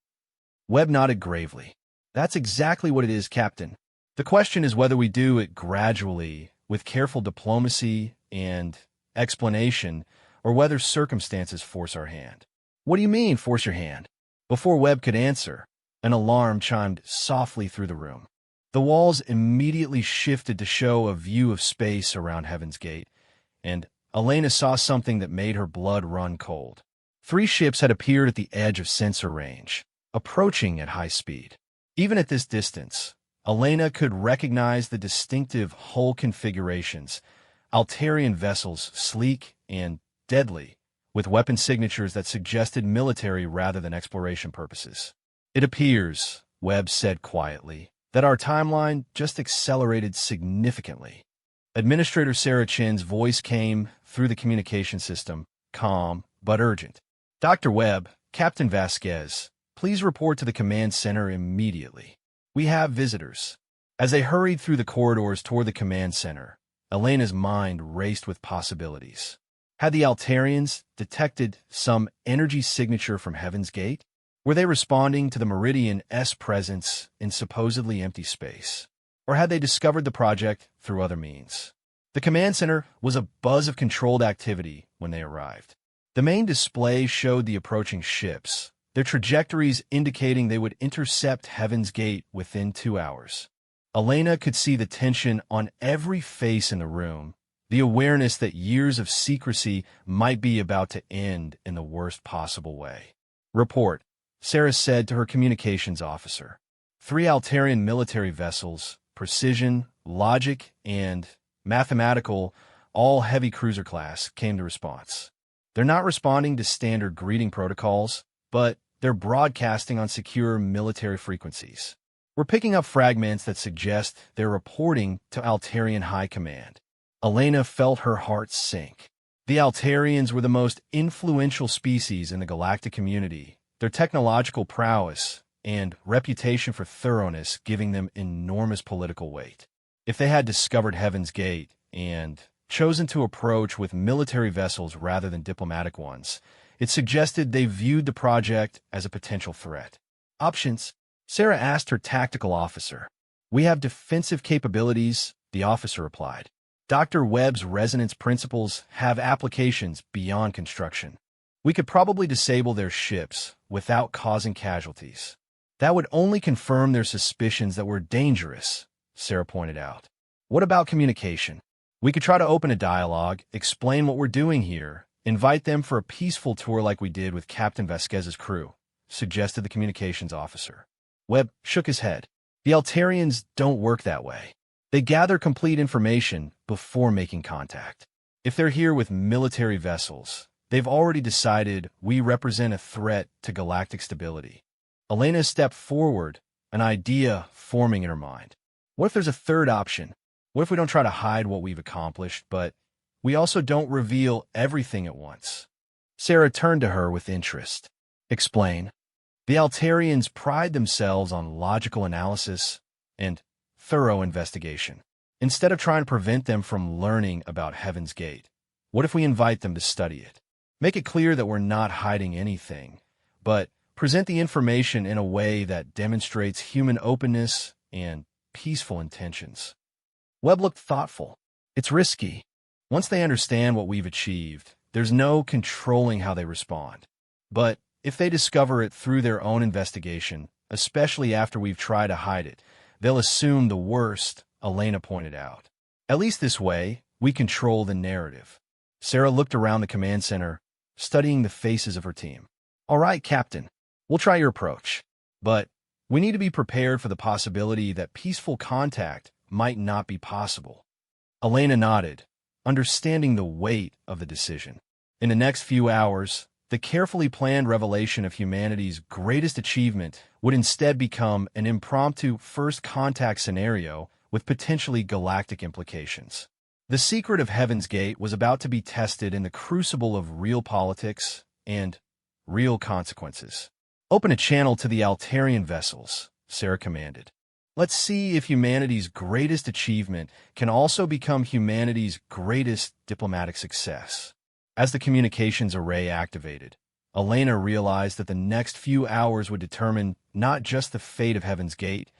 Webb nodded gravely. That's exactly what it is, Captain. The question is whether we do it gradually, with careful diplomacy and explanation, or whether circumstances force our hand. What do you mean, force your hand? Before Webb could answer, an alarm chimed softly through the room. The walls immediately shifted to show a view of space around Heaven's Gate, and Elena saw something that made her blood run cold. 3 ships had appeared at the edge of sensor range, approaching at high speed. Even at this distance, Elena could recognize the distinctive hull configurations, Altarian vessels, sleek and deadly, with weapon signatures that suggested military rather than exploration purposes. It appears, Webb said quietly, that our timeline just accelerated significantly. Administrator Sarah Chen's voice came through the communication system, calm but urgent. Dr. Webb, Captain Vasquez, please report to the command center immediately. We have visitors. As they hurried through the corridors toward the command center, Elena's mind raced with possibilities. Had the Altarians detected some energy signature from Heaven's Gate? Were they responding to the Meridian S presence in supposedly empty space? Or had they discovered the project through other means? The command center was a buzz of controlled activity when they arrived. The main display showed the approaching ships, their trajectories indicating they would intercept Heaven's Gate within 2 hours. Elena could see the tension on every face in the room, the awareness that years of secrecy might be about to end in the worst possible way. Report, Sarah said to her communications officer. 3 Altarian military vessels, precision, logic, and mathematical, all heavy cruiser class, came to response. They're not responding to standard greeting protocols, but they're broadcasting on secure military frequencies. We're picking up fragments that suggest they're reporting to Altarian High Command. Elena felt her heart sink. The Altarians were the most influential species in the galactic community, their technological prowess and reputation for thoroughness giving them enormous political weight. If they had discovered Heaven's Gate and chosen to approach with military vessels rather than diplomatic ones, it suggested they viewed the project as a potential threat. Options? Sarah asked her tactical officer. We have defensive capabilities, the officer replied. Dr. Webb's resonance principles have applications beyond construction. We could probably disable their ships without causing casualties. That would only confirm their suspicions that we're dangerous, Sarah pointed out. What about communication? We could try to open a dialogue, explain what we're doing here, invite them for a peaceful tour like we did with Captain Vasquez's crew, suggested the communications officer. Webb shook his head. The Altarians don't work that way. They gather complete information before making contact. If they're here with military vessels, they've already decided we represent a threat to galactic stability. Elena stepped forward, an idea forming in her mind. What if there's a third option? What if we don't try to hide what we've accomplished, but we also don't reveal everything at once? Sarah turned to her with interest. Explain. The Altarians pride themselves on logical analysis and thorough investigation. Instead of trying to prevent them from learning about Heaven's Gate, what if we invite them to study it? Make it clear that we're not hiding anything, but present the information in a way that demonstrates human openness and peaceful intentions. Webb looked thoughtful. It's risky. Once they understand what we've achieved, there's no controlling how they respond. But if they discover it through their own investigation, especially after we've tried to hide it, they'll assume the worst, Elena pointed out. At least this way, we control the narrative. Sarah looked around the command center, studying the faces of her team. All right, Captain. We'll try your approach. But we need to be prepared for the possibility that peaceful contact might not be possible. Elena nodded, understanding the weight of the decision. In the next few hours, the carefully planned revelation of humanity's greatest achievement would instead become an impromptu first contact scenario with potentially galactic implications. The secret of Heaven's Gate was about to be tested in the crucible of real politics and real consequences. Open a channel to the Altarian vessels, Sarah commanded. Let's see if humanity's greatest achievement can also become humanity's greatest diplomatic success. As the communications array activated, Elena realized that the next few hours would determine not just the fate of Heaven's Gate,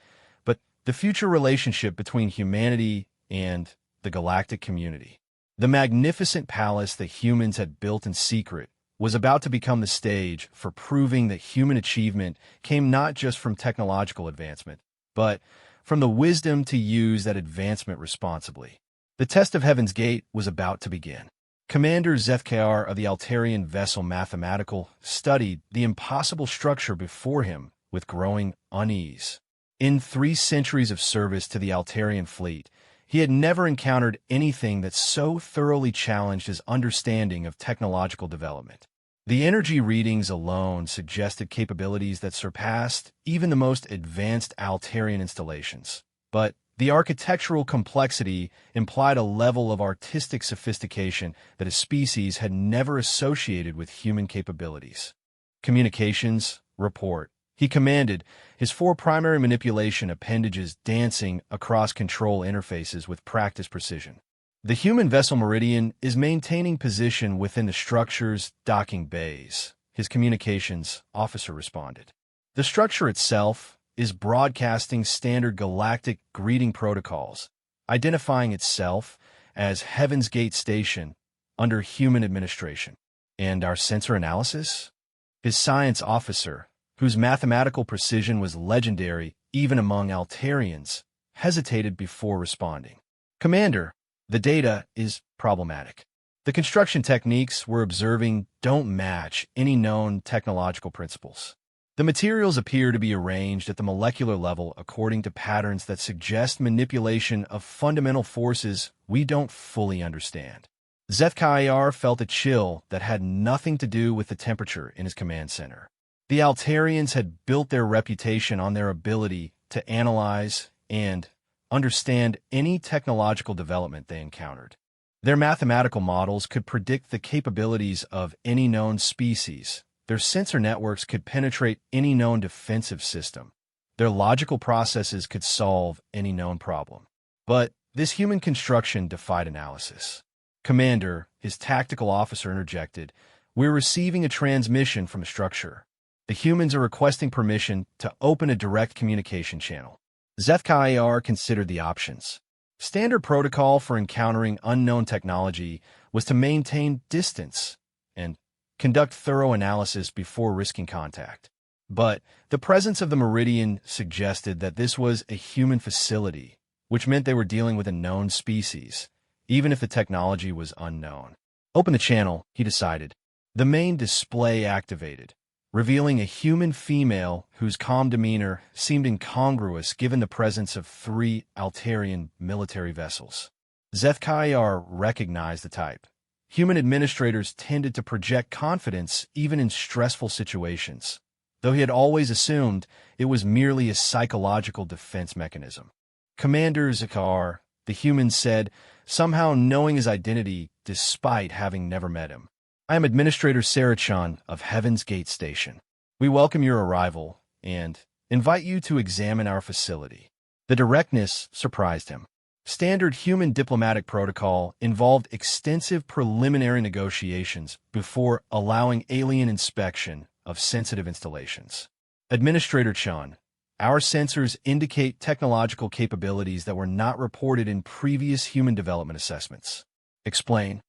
but the future relationship between humanity and the galactic community. The magnificent palace that humans had built in secret was about to become the stage for proving that human achievement came not just from technological advancement, but from the wisdom to use that advancement responsibly. The test of Heaven's Gate was about to begin. Commander Zethkar of the Altarian vessel Mathematical studied the impossible structure before him with growing unease. In 3 centuries of service to the Altarian fleet, he had never encountered anything that so thoroughly challenged his understanding of technological development. The energy readings alone suggested capabilities that surpassed even the most advanced Altarian installations. But the architectural complexity implied a level of artistic sophistication that a species had never associated with human capabilities. Communications, report. He commanded, his 4 primary manipulation appendages dancing across control interfaces with practiced precision. The human vessel Meridian is maintaining position within the structure's docking bays, his communications officer responded. The structure itself is broadcasting standard galactic greeting protocols, identifying itself as Heaven's Gate Station under human administration. And our sensor analysis? His science officer, whose mathematical precision was legendary even among Altarians, hesitated before responding. Commander, the data is problematic. The construction techniques we're observing don't match any known technological principles. The materials appear to be arranged at the molecular level according to patterns that suggest manipulation of fundamental forces we don't fully understand. Zethkar felt a chill that had nothing to do with the temperature in his command center. The Altarians had built their reputation on their ability to analyze and understand any technological development they encountered. Their mathematical models could predict the capabilities of any known species. Their sensor networks could penetrate any known defensive system. Their logical processes could solve any known problem. But this human construction defied analysis. Commander, his tactical officer interjected, "We're receiving a transmission from the structure. The humans are requesting permission to open a direct communication channel." Zethkar considered the options. Standard protocol for encountering unknown technology was to maintain distance and conduct thorough analysis before risking contact. But the presence of the Meridian suggested that this was a human facility, which meant they were dealing with a known species, even if the technology was unknown. Open the channel, he decided. The main display activated, revealing a human female whose calm demeanor seemed incongruous given the presence of 3 Altarian military vessels. Zethkar recognized the type. Human administrators tended to project confidence even in stressful situations, though he had always assumed it was merely a psychological defense mechanism. Commander Zethkar, the human said, somehow knowing his identity despite having never met him. "I am Administrator Sarachan of Heaven's Gate Station. We welcome your arrival and invite you to examine our facility." The directness surprised him. Standard human diplomatic protocol involved extensive preliminary negotiations before allowing alien inspection of sensitive installations. Administrator Chan, our sensors indicate technological capabilities that were not reported in previous human development assessments. Explain.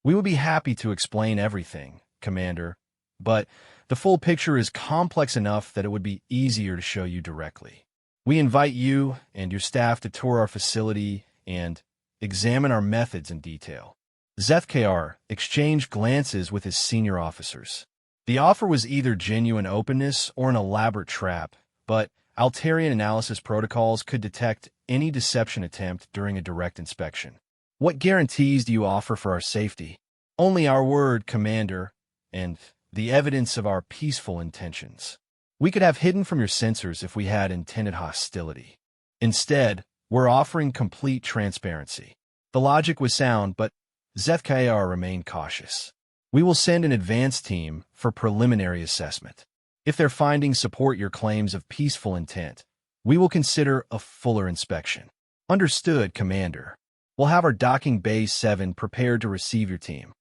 We would be happy to explain everything, Commander, but the full picture is complex enough that it would be easier to show you directly. We invite you and your staff to tour our facility and examine our methods in detail. Zethkar exchanged glances with his senior officers. The offer was either genuine openness or an elaborate trap, but Altarian analysis protocols could detect any deception attempt during a direct inspection. What guarantees do you offer for our safety? Only our word, Commander, and the evidence of our peaceful intentions. We could have hidden from your sensors if we had intended hostility. Instead, we're offering complete transparency. The logic was sound, but Zethkayar remained cautious. We will send an advance team for preliminary assessment. If their findings support your claims of peaceful intent, we will consider a fuller inspection. Understood, Commander. We'll have our docking Bay 7 prepared to receive your team.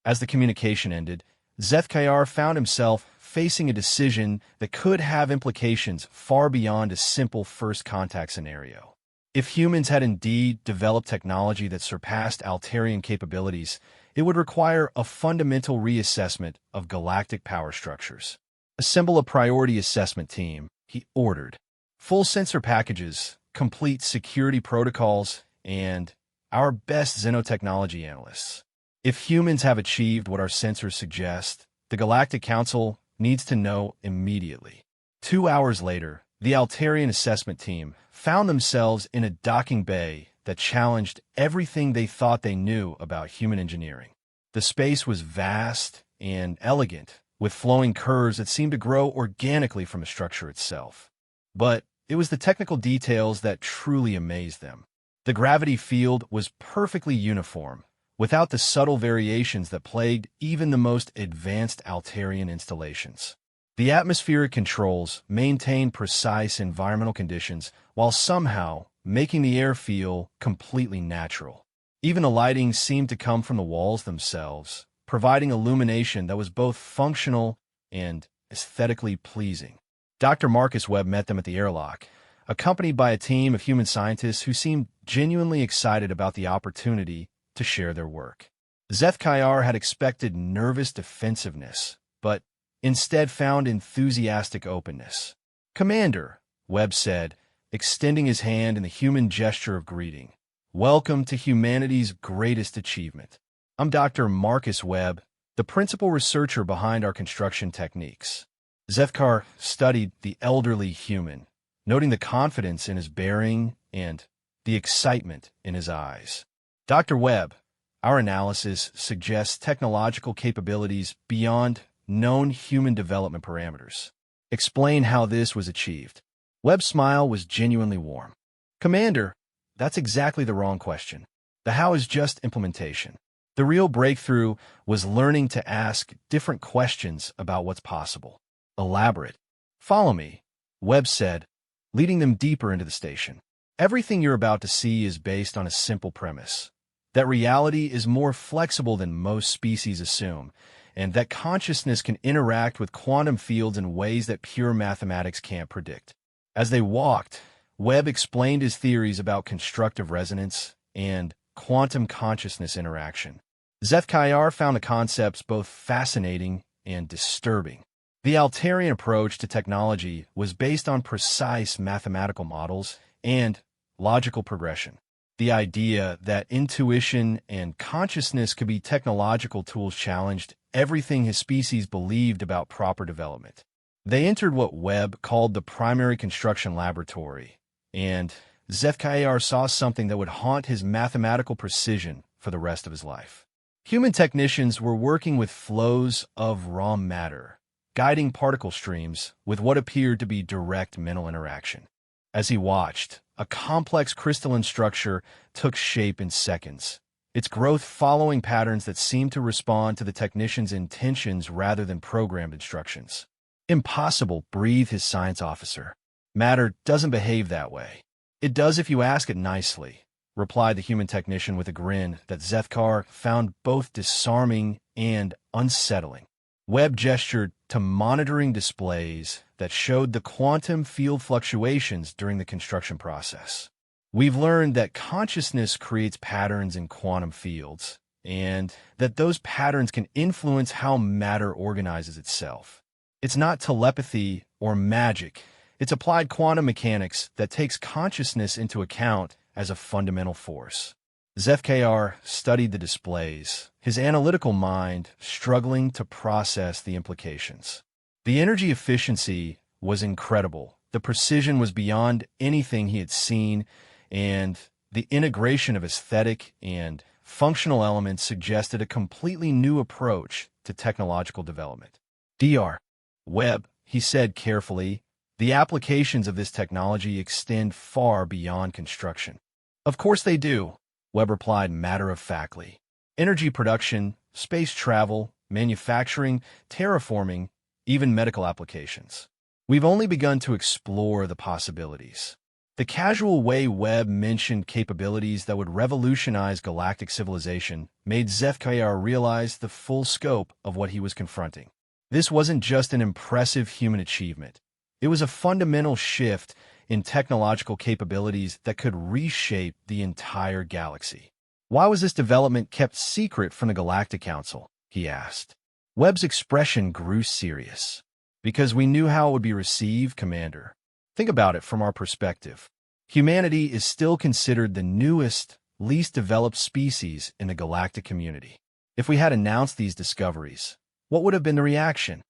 As the communication ended, Zethkayar found himself facing a decision that could have implications far beyond a simple first contact scenario. If humans had indeed developed technology that surpassed Altarian capabilities, it would require a fundamental reassessment of galactic power structures. Assemble a priority assessment team, he ordered. Full sensor packages, complete security protocols, and our best xenotechnology analysts. If humans have achieved what our sensors suggest, the Galactic Council needs to know immediately. 2 hours later, the Altarian assessment team found themselves in a docking bay that challenged everything they thought they knew about human engineering. The space was vast and elegant, with flowing curves that seemed to grow organically from the structure itself. But it was the technical details that truly amazed them. The gravity field was perfectly uniform, without the subtle variations that plagued even the most advanced Altarian installations. The atmospheric controls maintained precise environmental conditions while somehow making the air feel completely natural. Even the lighting seemed to come from the walls themselves, providing illumination that was both functional and aesthetically pleasing. Dr. Marcus Webb met them at the airlock, accompanied by a team of human scientists who seemed genuinely excited about the opportunity to share their work. Zethkayar had expected nervous defensiveness, but instead found enthusiastic openness. Commander, Webb said, extending his hand in the human gesture of greeting. Welcome to humanity's greatest achievement. I'm Dr. Marcus Webb, the principal researcher behind our construction techniques. Zethkar studied the elderly human, noting the confidence in his bearing and the excitement in his eyes. Dr. Webb, our analysis suggests technological capabilities beyond known human development parameters. Explain how this was achieved. Webb's smile was genuinely warm. Commander, that's exactly the wrong question. The how is just implementation. The real breakthrough was learning to ask different questions about what's possible. Elaborate. Follow me, Webb said, leading them deeper into the station. Everything you're about to see is based on a simple premise: that reality is more flexible than most species assume, and that consciousness can interact with quantum fields in ways that pure mathematics can't predict. As they walked, Webb explained his theories about constructive resonance and quantum consciousness interaction. Zethkayar found the concepts both fascinating and disturbing. The Altarian approach to technology was based on precise mathematical models and logical progression. The idea that intuition and consciousness could be technological tools challenged everything his species believed about proper development. They entered what Webb called the primary construction laboratory, and Zethkayar saw something that would haunt his mathematical precision for the rest of his life. Human technicians were working with flows of raw matter, guiding particle streams with what appeared to be direct mental interaction. As he watched, a complex crystalline structure took shape in seconds, its growth following patterns that seemed to respond to the technician's intentions rather than programmed instructions. Impossible, breathed his science officer. Matter doesn't behave that way. It does if you ask it nicely, replied the human technician with a grin that Zethkar found both disarming and unsettling. Webb gestured to monitoring displays that showed the quantum field fluctuations during the construction process. We've learned that consciousness creates patterns in quantum fields, and that those patterns can influence how matter organizes itself. It's not telepathy or magic. It's applied quantum mechanics that takes consciousness into account as a fundamental force. ZFKR studied the displays, his analytical mind struggling to process the implications. The energy efficiency was incredible. The precision was beyond anything he had seen, and the integration of aesthetic and functional elements suggested a completely new approach to technological development. Dr. Webb, he said carefully, the applications of this technology extend far beyond construction. Of course they do, Webb replied matter-of-factly. Energy production, space travel, manufacturing, terraforming, even medical applications. We've only begun to explore the possibilities. The casual way Webb mentioned capabilities that would revolutionize galactic civilization made ZFKR realize the full scope of what he was confronting. This wasn't just an impressive human achievement. It was a fundamental shift in technological capabilities that could reshape the entire galaxy. Why was this development kept secret from the Galactic Council? He asked. Webb's expression grew serious. Because we knew how it would be received, Commander. Think about it from our perspective. Humanity is still considered the newest, least developed species in the galactic community. If we had announced these discoveries, what would have been the reaction?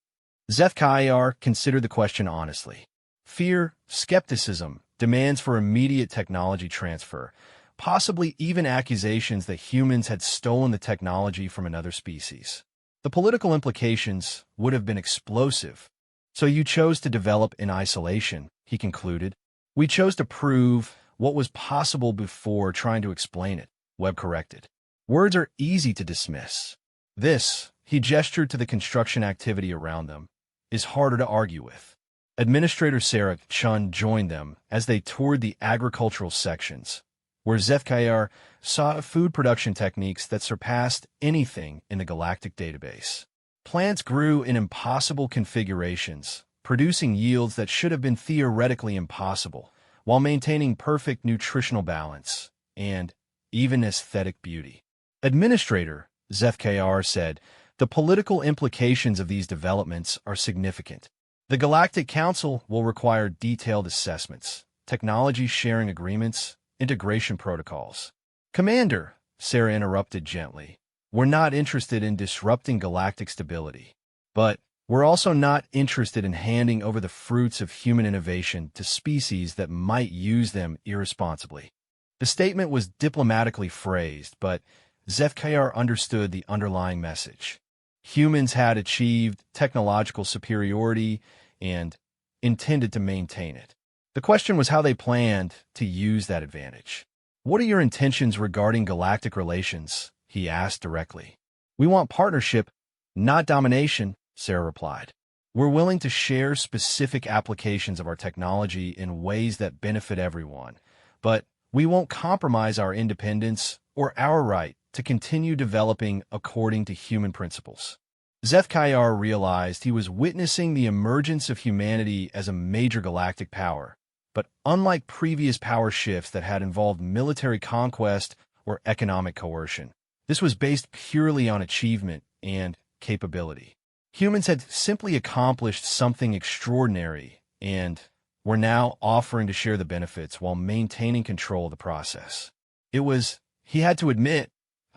ZFKR considered the question honestly. Fear, skepticism, demands for immediate technology transfer, possibly even accusations that humans had stolen the technology from another species. The political implications would have been explosive. So you chose to develop in isolation, he concluded. We chose to prove what was possible before trying to explain it, Webb corrected. Words are easy to dismiss. This, he gestured to the construction activity around them, is harder to argue with. Administrator Sarah Chun joined them as they toured the agricultural sections, where ZFKR saw food production techniques that surpassed anything in the galactic database. Plants grew in impossible configurations, producing yields that should have been theoretically impossible, while maintaining perfect nutritional balance and even aesthetic beauty. Administrator, ZFKR said, the political implications of these developments are significant. The Galactic Council will require detailed assessments, technology sharing agreements, integration protocols. Commander, Sarah interrupted gently, we're not interested in disrupting galactic stability, but we're also not interested in handing over the fruits of human innovation to species that might use them irresponsibly. The statement was diplomatically phrased, but ZFKR understood the underlying message. Humans had achieved technological superiority and intended to maintain it. The question was how they planned to use that advantage. What are your intentions regarding galactic relations? He asked directly. We want partnership, not domination, Sarah replied. We're willing to share specific applications of our technology in ways that benefit everyone, but we won't compromise our independence or our right to continue developing according to human principles. ZFKR realized he was witnessing the emergence of humanity as a major galactic power, but unlike previous power shifts that had involved military conquest or economic coercion, this was based purely on achievement and capability. Humans had simply accomplished something extraordinary and were now offering to share the benefits while maintaining control of the process. It was, he had to admit,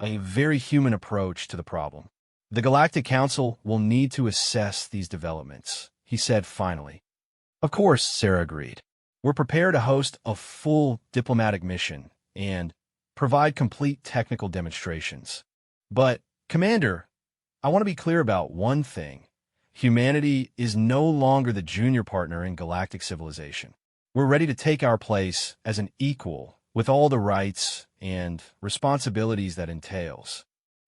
a very human approach to the problem. The Galactic Council will need to assess these developments, he said finally. Of course, Sarah agreed. We're prepared to host a full diplomatic mission and provide complete technical demonstrations. But, Commander, I want to be clear about one thing. Humanity is no longer the junior partner in galactic civilization. We're ready to take our place as an equal with all the rights and responsibilities that entails.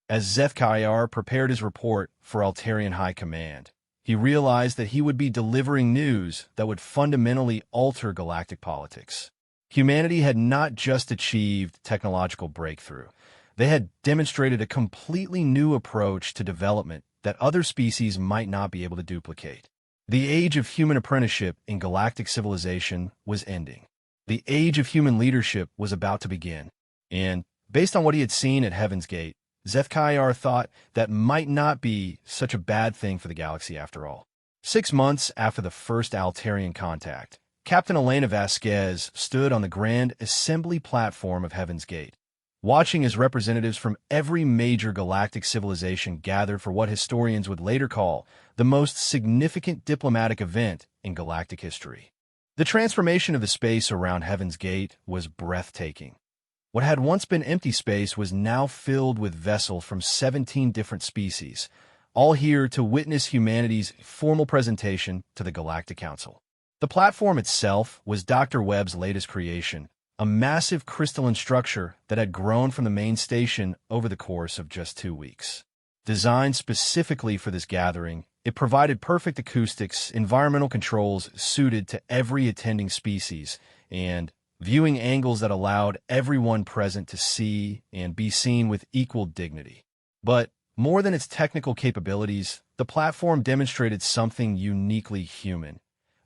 As ZFKR prepared his report for Altarian High Command, he realized that he would be delivering news that would fundamentally alter galactic politics. Humanity had not just achieved technological breakthrough. They had demonstrated a completely new approach to development that other species might not be able to duplicate. The age of human apprenticeship in galactic civilization was ending. The age of human leadership was about to begin. And, based on what he had seen at Heaven's Gate, ZFKR thought that might not be such a bad thing for the galaxy after all. 6 months after the first Altarian contact, Captain Elena Vasquez stood on the grand assembly platform of Heaven's Gate. watching as representatives from every major galactic civilization gathered for what historians would later call the most significant diplomatic event in galactic history. The transformation of the space around Heaven's Gate was breathtaking. What had once been empty space was now filled with vessels from 17 different species, all here to witness humanity's formal presentation to the Galactic Council. The platform itself was Dr. Webb's latest creation, a massive crystalline structure that had grown from the main station over the course of just 2 weeks. Designed specifically for this gathering, it provided perfect acoustics, environmental controls suited to every attending species, and viewing angles that allowed everyone present to see and be seen with equal dignity. But more than its technical capabilities, the platform demonstrated something uniquely human: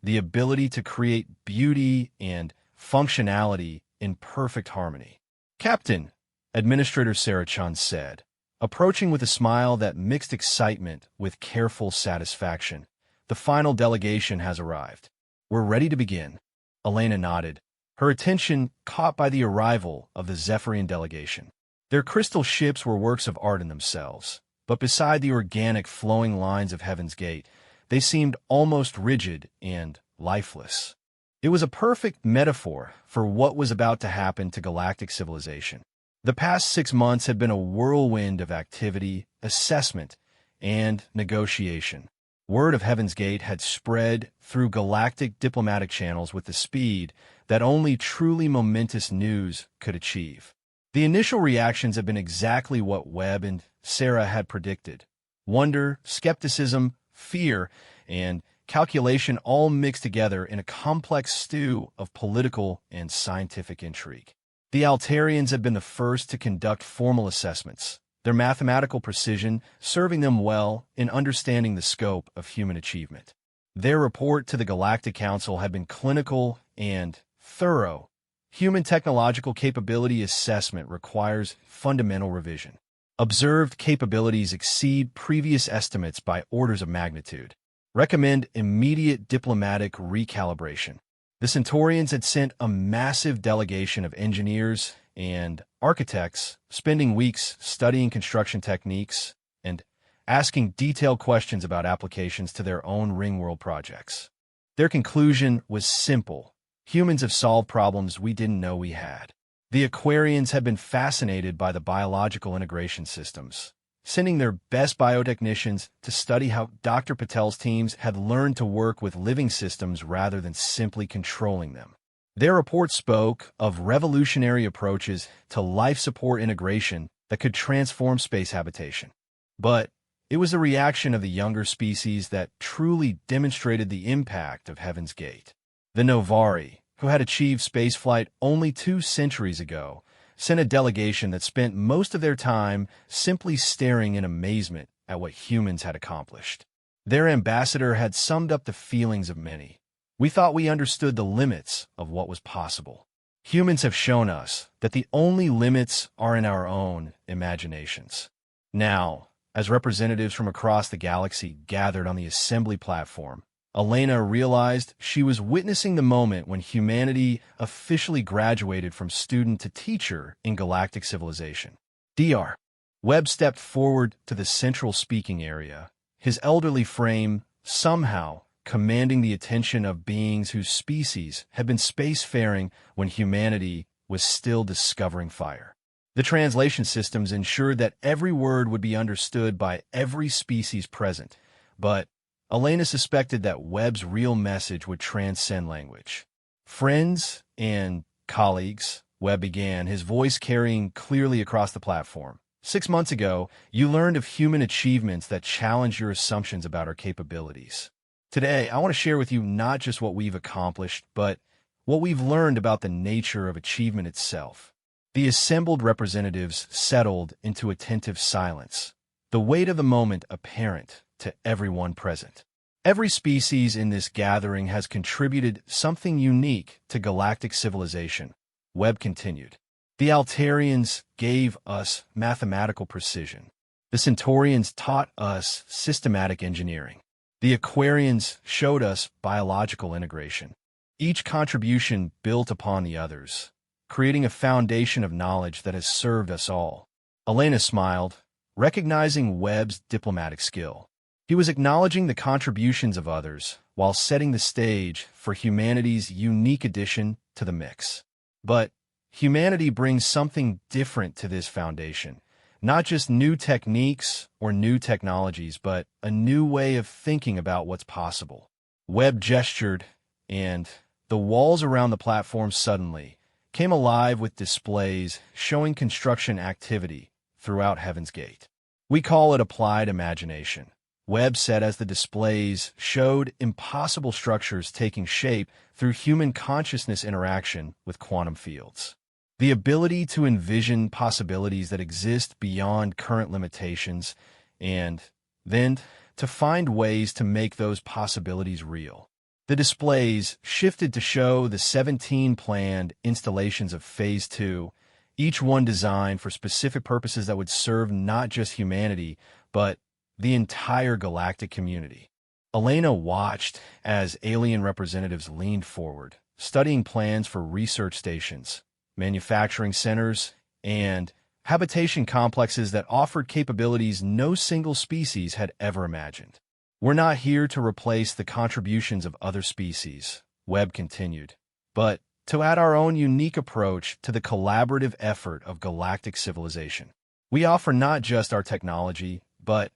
the ability to create beauty and functionality in perfect harmony. "Captain," Administrator Sarah Chun said, approaching with a smile that mixed excitement with careful satisfaction, "the final delegation has arrived. We're ready to begin." Elena nodded, her attention caught by the arrival of the Zephyrian delegation. Their crystal ships were works of art in themselves, but beside the organic flowing lines of Heaven's Gate, they seemed almost rigid and lifeless. It was a perfect metaphor for what was about to happen to galactic civilization. The past 6 months had been a whirlwind of activity, assessment, and negotiation. Word of Heaven's Gate had spread through galactic diplomatic channels with the speed that only truly momentous news could achieve. The initial reactions had been exactly what Webb and Sarah had predicted: wonder, skepticism, fear, and calculation all mixed together in a complex stew of political and scientific intrigue. The Altarians had been the first to conduct formal assessments, their mathematical precision serving them well in understanding the scope of human achievement. Their report to the Galactic Council had been clinical and thorough. Human technological capability assessment requires fundamental revision. Observed capabilities exceed previous estimates by orders of magnitude. Recommend immediate diplomatic recalibration. The Centaurians had sent a massive delegation of engineers and architects, spending weeks studying construction techniques and asking detailed questions about applications to their own ring-world projects. Their conclusion was simple: humans have solved problems we didn't know we had. The Aquarians had been fascinated by the biological integration systems, sending their best biotechnicians to study how Dr. Patel's teams had learned to work with living systems rather than simply controlling them. Their report spoke of revolutionary approaches to life support integration that could transform space habitation. But it was the reaction of the younger species that truly demonstrated the impact of Heaven's Gate. The Novari, who had achieved spaceflight only 2 centuries ago, sent a delegation that spent most of their time simply staring in amazement at what humans had accomplished. Their ambassador had summed up the feelings of many. "We thought we understood the limits of what was possible. Humans have shown us that the only limits are in our own imaginations." Now, as representatives from across the galaxy gathered on the assembly platform, Elena realized she was witnessing the moment when humanity officially graduated from student to teacher in galactic civilization. Dr. Webb stepped forward to the central speaking area, his elderly frame somehow commanding the attention of beings whose species had been spacefaring when humanity was still discovering fire. The translation systems ensured that every word would be understood by every species present, but Elena suspected that Webb's real message would transcend language. "Friends and colleagues," Webb began, his voice carrying clearly across the platform. "6 months ago, you learned of human achievements that challenged your assumptions about our capabilities. Today, I want to share with you not just what we've accomplished, but what we've learned about the nature of achievement itself." The assembled representatives settled into attentive silence, the weight of the moment apparent to everyone present. Every species in this gathering has contributed something unique to galactic civilization, Webb continued. The Altarians gave us mathematical precision. The Centaurians taught us systematic engineering. The Aquarians showed us biological integration. Each contribution built upon the others, creating a foundation of knowledge that has served us all. Elena smiled, recognizing Webb's diplomatic skill. He was acknowledging the contributions of others while setting the stage for humanity's unique addition to the mix. But humanity brings something different to this foundation. Not just new techniques or new technologies, but a new way of thinking about what's possible. Webb gestured, and the walls around the platform suddenly came alive with displays showing construction activity throughout Heaven's Gate. We call it applied imagination, Webb said as the displays showed impossible structures taking shape through human consciousness interaction with quantum fields. The ability to envision possibilities that exist beyond current limitations and then to find ways to make those possibilities real. The displays shifted to show the 17 planned installations of Phase 2, each one designed for specific purposes that would serve not just humanity, but the entire galactic community. Elena watched as alien representatives leaned forward, studying plans for research stations, manufacturing centers, and habitation complexes that offered capabilities no single species had ever imagined. We're not here to replace the contributions of other species, Webb continued, but to add our own unique approach to the collaborative effort of galactic civilization. We offer not just our technology, but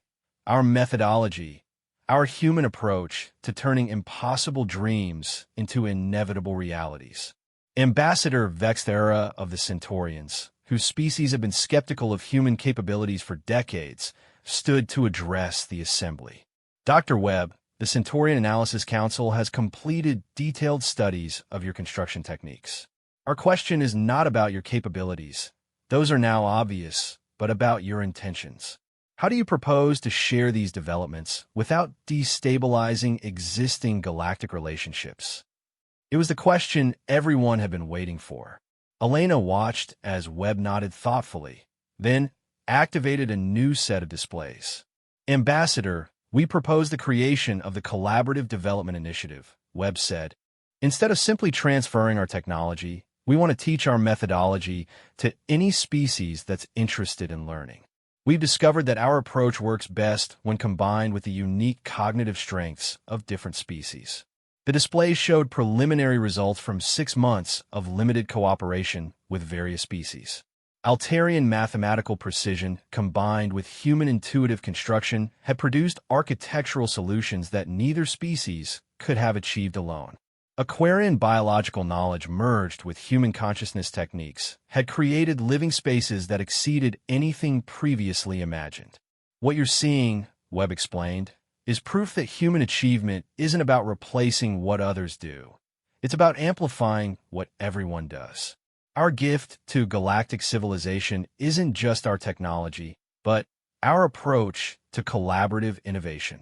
our methodology, our human approach to turning impossible dreams into inevitable realities. Ambassador Vexthera of the Centaurians, whose species have been skeptical of human capabilities for decades, stood to address the assembly. Dr. Webb, the Centaurian Analysis Council has completed detailed studies of your construction techniques. Our question is not about your capabilities. Those are now obvious, but about your intentions. How do you propose to share these developments without destabilizing existing galactic relationships? It was the question everyone had been waiting for. Elena watched as Webb nodded thoughtfully, then activated a new set of displays. Ambassador, we propose the creation of the Collaborative Development Initiative, Webb said. Instead of simply transferring our technology, we want to teach our methodology to any species that's interested in learning. We've discovered that our approach works best when combined with the unique cognitive strengths of different species. The displays showed preliminary results from 6 months of limited cooperation with various species. Altarian mathematical precision combined with human intuitive construction had produced architectural solutions that neither species could have achieved alone. Aquarian biological knowledge merged with human consciousness techniques had created living spaces that exceeded anything previously imagined. What you're seeing, Webb explained, is proof that human achievement isn't about replacing what others do. It's about amplifying what everyone does. Our gift to galactic civilization isn't just our technology, but our approach to collaborative innovation.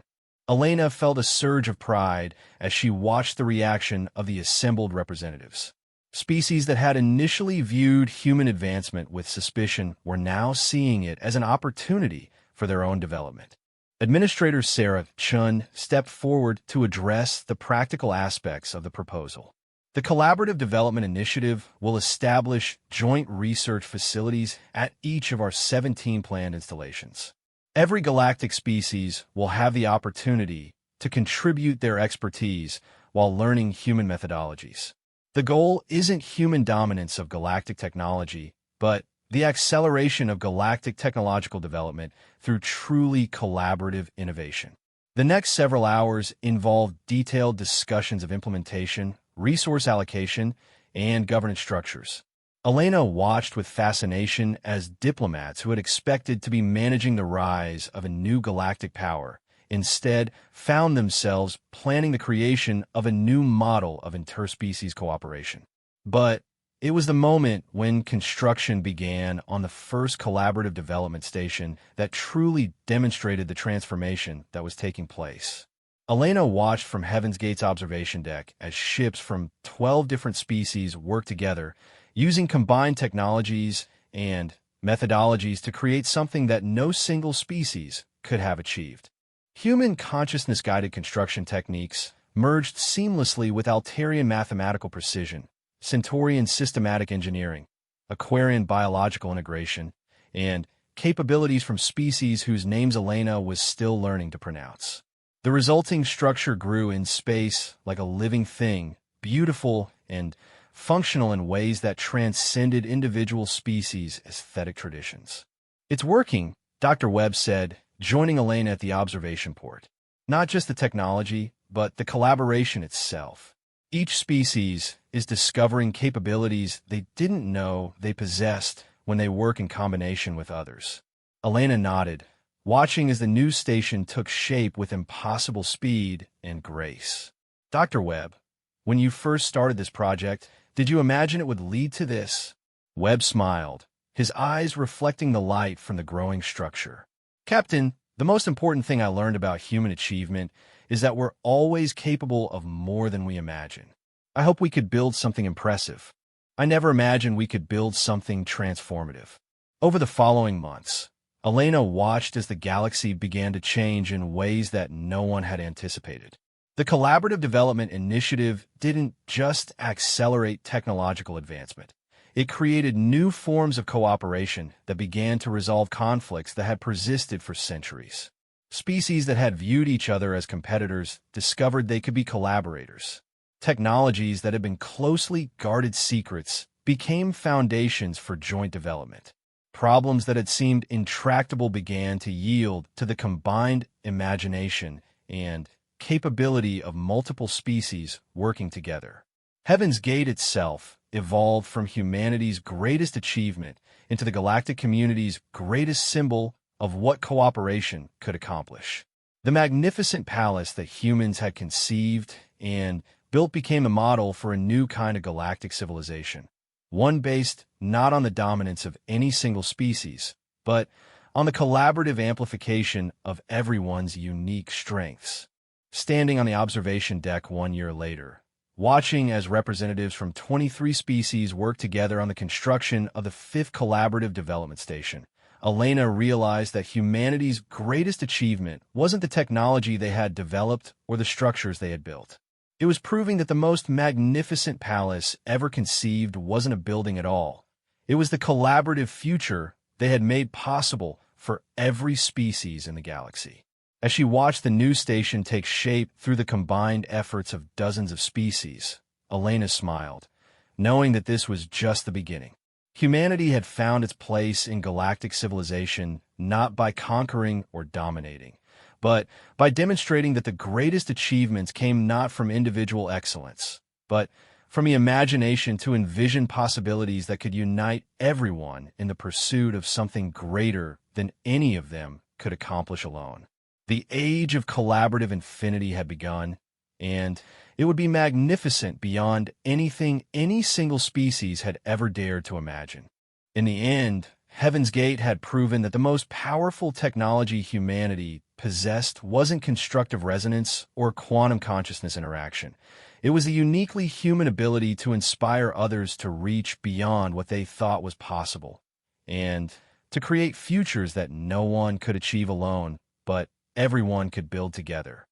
Elena felt a surge of pride as she watched the reaction of the assembled representatives. Species that had initially viewed human advancement with suspicion were now seeing it as an opportunity for their own development. Administrator Sarah Chun stepped forward to address the practical aspects of the proposal. The Collaborative Development Initiative will establish joint research facilities at each of our 17 planned installations. Every galactic species will have the opportunity to contribute their expertise while learning human methodologies. The goal isn't human dominance of galactic technology, but the acceleration of galactic technological development through truly collaborative innovation. The next several hours involved detailed discussions of implementation, resource allocation, and governance structures. Elena watched with fascination as diplomats who had expected to be managing the rise of a new galactic power instead found themselves planning the creation of a new model of interspecies cooperation. But it was the moment when construction began on the first collaborative development station that truly demonstrated the transformation that was taking place. Elena watched from Heaven's Gate's observation deck as ships from 12 different species worked together, using combined technologies and methodologies to create something that no single species could have achieved. Human consciousness-guided construction techniques merged seamlessly with Altarian mathematical precision, Centaurian systematic engineering, Aquarian biological integration, and capabilities from species whose names Elena was still learning to pronounce. The resulting structure grew in space like a living thing, beautiful and functional in ways that transcended individual species' aesthetic traditions. "It's working," Dr. Webb said, joining Elena at the observation port. "Not just the technology, but the collaboration itself. Each species is discovering capabilities they didn't know they possessed when they work in combination with others." Elena nodded, watching as the news station took shape with impossible speed and grace. "Dr. Webb, when you first started this project, did you imagine it would lead to this?" Webb smiled, his eyes reflecting the light from the growing structure. "Captain, the most important thing I learned about human achievement is that we're always capable of more than we imagine. I hope we could build something impressive. I never imagined we could build something transformative." Over the following months, Elena watched as the galaxy began to change in ways that no one had anticipated. The Collaborative Development Initiative didn't just accelerate technological advancement. It created new forms of cooperation that began to resolve conflicts that had persisted for centuries. Species that had viewed each other as competitors discovered they could be collaborators. Technologies that had been closely guarded secrets became foundations for joint development. Problems that had seemed intractable began to yield to the combined imagination and capability of multiple species working together. Heaven's Gate itself evolved from humanity's greatest achievement into the galactic community's greatest symbol of what cooperation could accomplish. The magnificent palace that humans had conceived and built became a model for a new kind of galactic civilization, one based not on the dominance of any single species, but on the collaborative amplification of everyone's unique strengths. Standing on the observation deck 1 year later, watching as representatives from 23 species worked together on the construction of the 5th Collaborative Development Station, Elena realized that humanity's greatest achievement wasn't the technology they had developed or the structures they had built. It was proving that the most magnificent palace ever conceived wasn't a building at all. It was the collaborative future they had made possible for every species in the galaxy. As she watched the new station take shape through the combined efforts of dozens of species, Elena smiled, knowing that this was just the beginning. Humanity had found its place in galactic civilization not by conquering or dominating, but by demonstrating that the greatest achievements came not from individual excellence, but from the imagination to envision possibilities that could unite everyone in the pursuit of something greater than any of them could accomplish alone. The age of collaborative infinity had begun, and it would be magnificent beyond anything any single species had ever dared to imagine. In the end, Heaven's Gate had proven that the most powerful technology humanity possessed wasn't constructive resonance or quantum consciousness interaction. It was a uniquely human ability to inspire others to reach beyond what they thought was possible, and to create futures that no one could achieve alone, but everyone could build together.